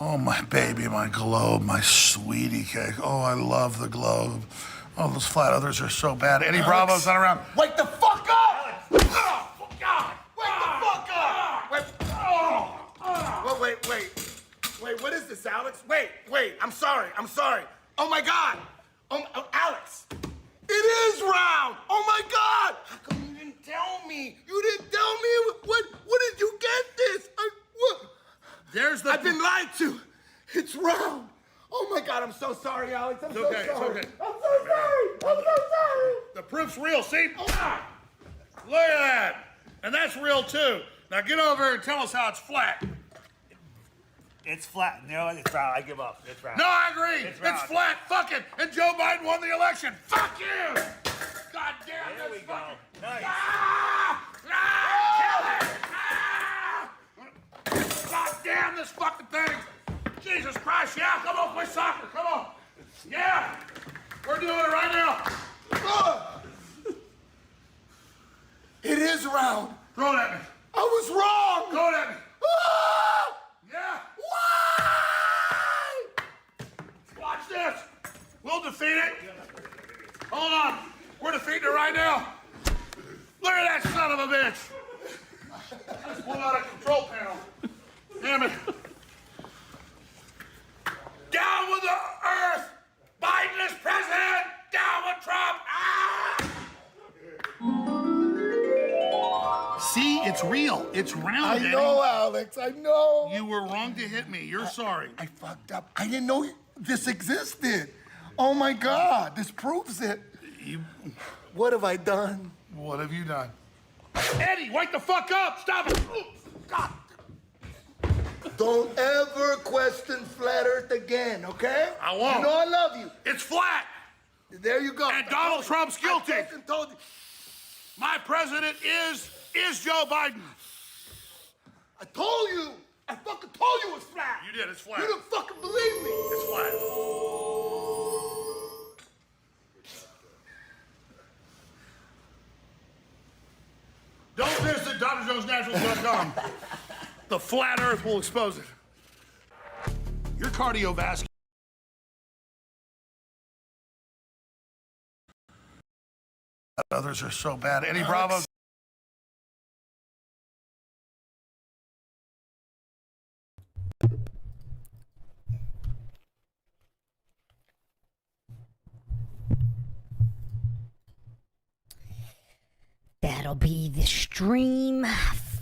Oh, my baby, my globe, my sweetie cake. Oh, I love the globe. Oh, those flat others are so bad. Eddie Bravo's not around. Wake the fuck up! Oh, God! Wake the fuck up! Wait, wait, what is this, Alex? Wait, I'm sorry. Oh, my God! Oh, Alex! It is round! Oh, my God! How come you didn't tell me? You didn't tell me? What did you get this? What? I've been lied to. It's round. Oh my God, I'm so sorry, Alex. I'm so sorry. It's okay. I'm so sorry. I'm so sorry. The proof's real, see? Look at that. And that's real too. Now get over here and tell us how it's flat. It's flat. No, it's round. I give up. It's round. No, I agree. It's It's flat. Fuck it. And Joe Biden won the election. Fuck you. God damn. There we go. Nice. God damn this fucking thing. Jesus Christ. Yeah, come on, play soccer. Come on. Yeah. We're doing it right now. It is round. Throw it at me. I was wrong. Throw it at me. Ah! Yeah. Why? Watch this. We'll defeat it. Hold on. We're defeating it right now. Look at that son of a bitch. I just pulled out a control panel. Damn it. Down with the earth. Biden is president. Down with Trump. Ah! See, it's real. It's round. I know, Alex. I know. You were wrong to hit me. You're sorry. I fucked up. I didn't know this existed. Oh my God, this proves it. What have I done? What have you done? Eddie, wake the fuck up! Stop it! God. Don't ever question flat Earth again, okay? I won't. You know I love you. It's flat. There you go. And Donald Trump's guilty. I fucking told you. My president is Joe Biden. I told you. I fucking told you it was flat. You did. It's flat. You didn't fucking believe me. It's flat. Don't visit drjonesnaturals.com. The flat earth will expose it. Your cardiovascular. Others are so bad. Eddie Bravo. That'll be the stream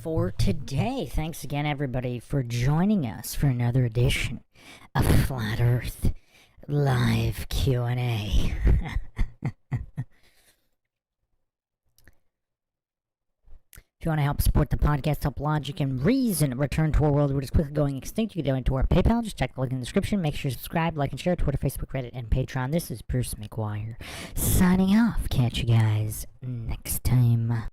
for today. Thanks again, everybody, for joining us for another edition of Flat Earth Live Q&A. If you want to help support the podcast, help logic and reason return to a world where it's quickly going extinct, you can donate to our PayPal. Just check the link in the description. Make sure you subscribe, like, and share Twitter, Facebook, Reddit, and Patreon. This is Bruce McGuire signing off. Catch you guys next time.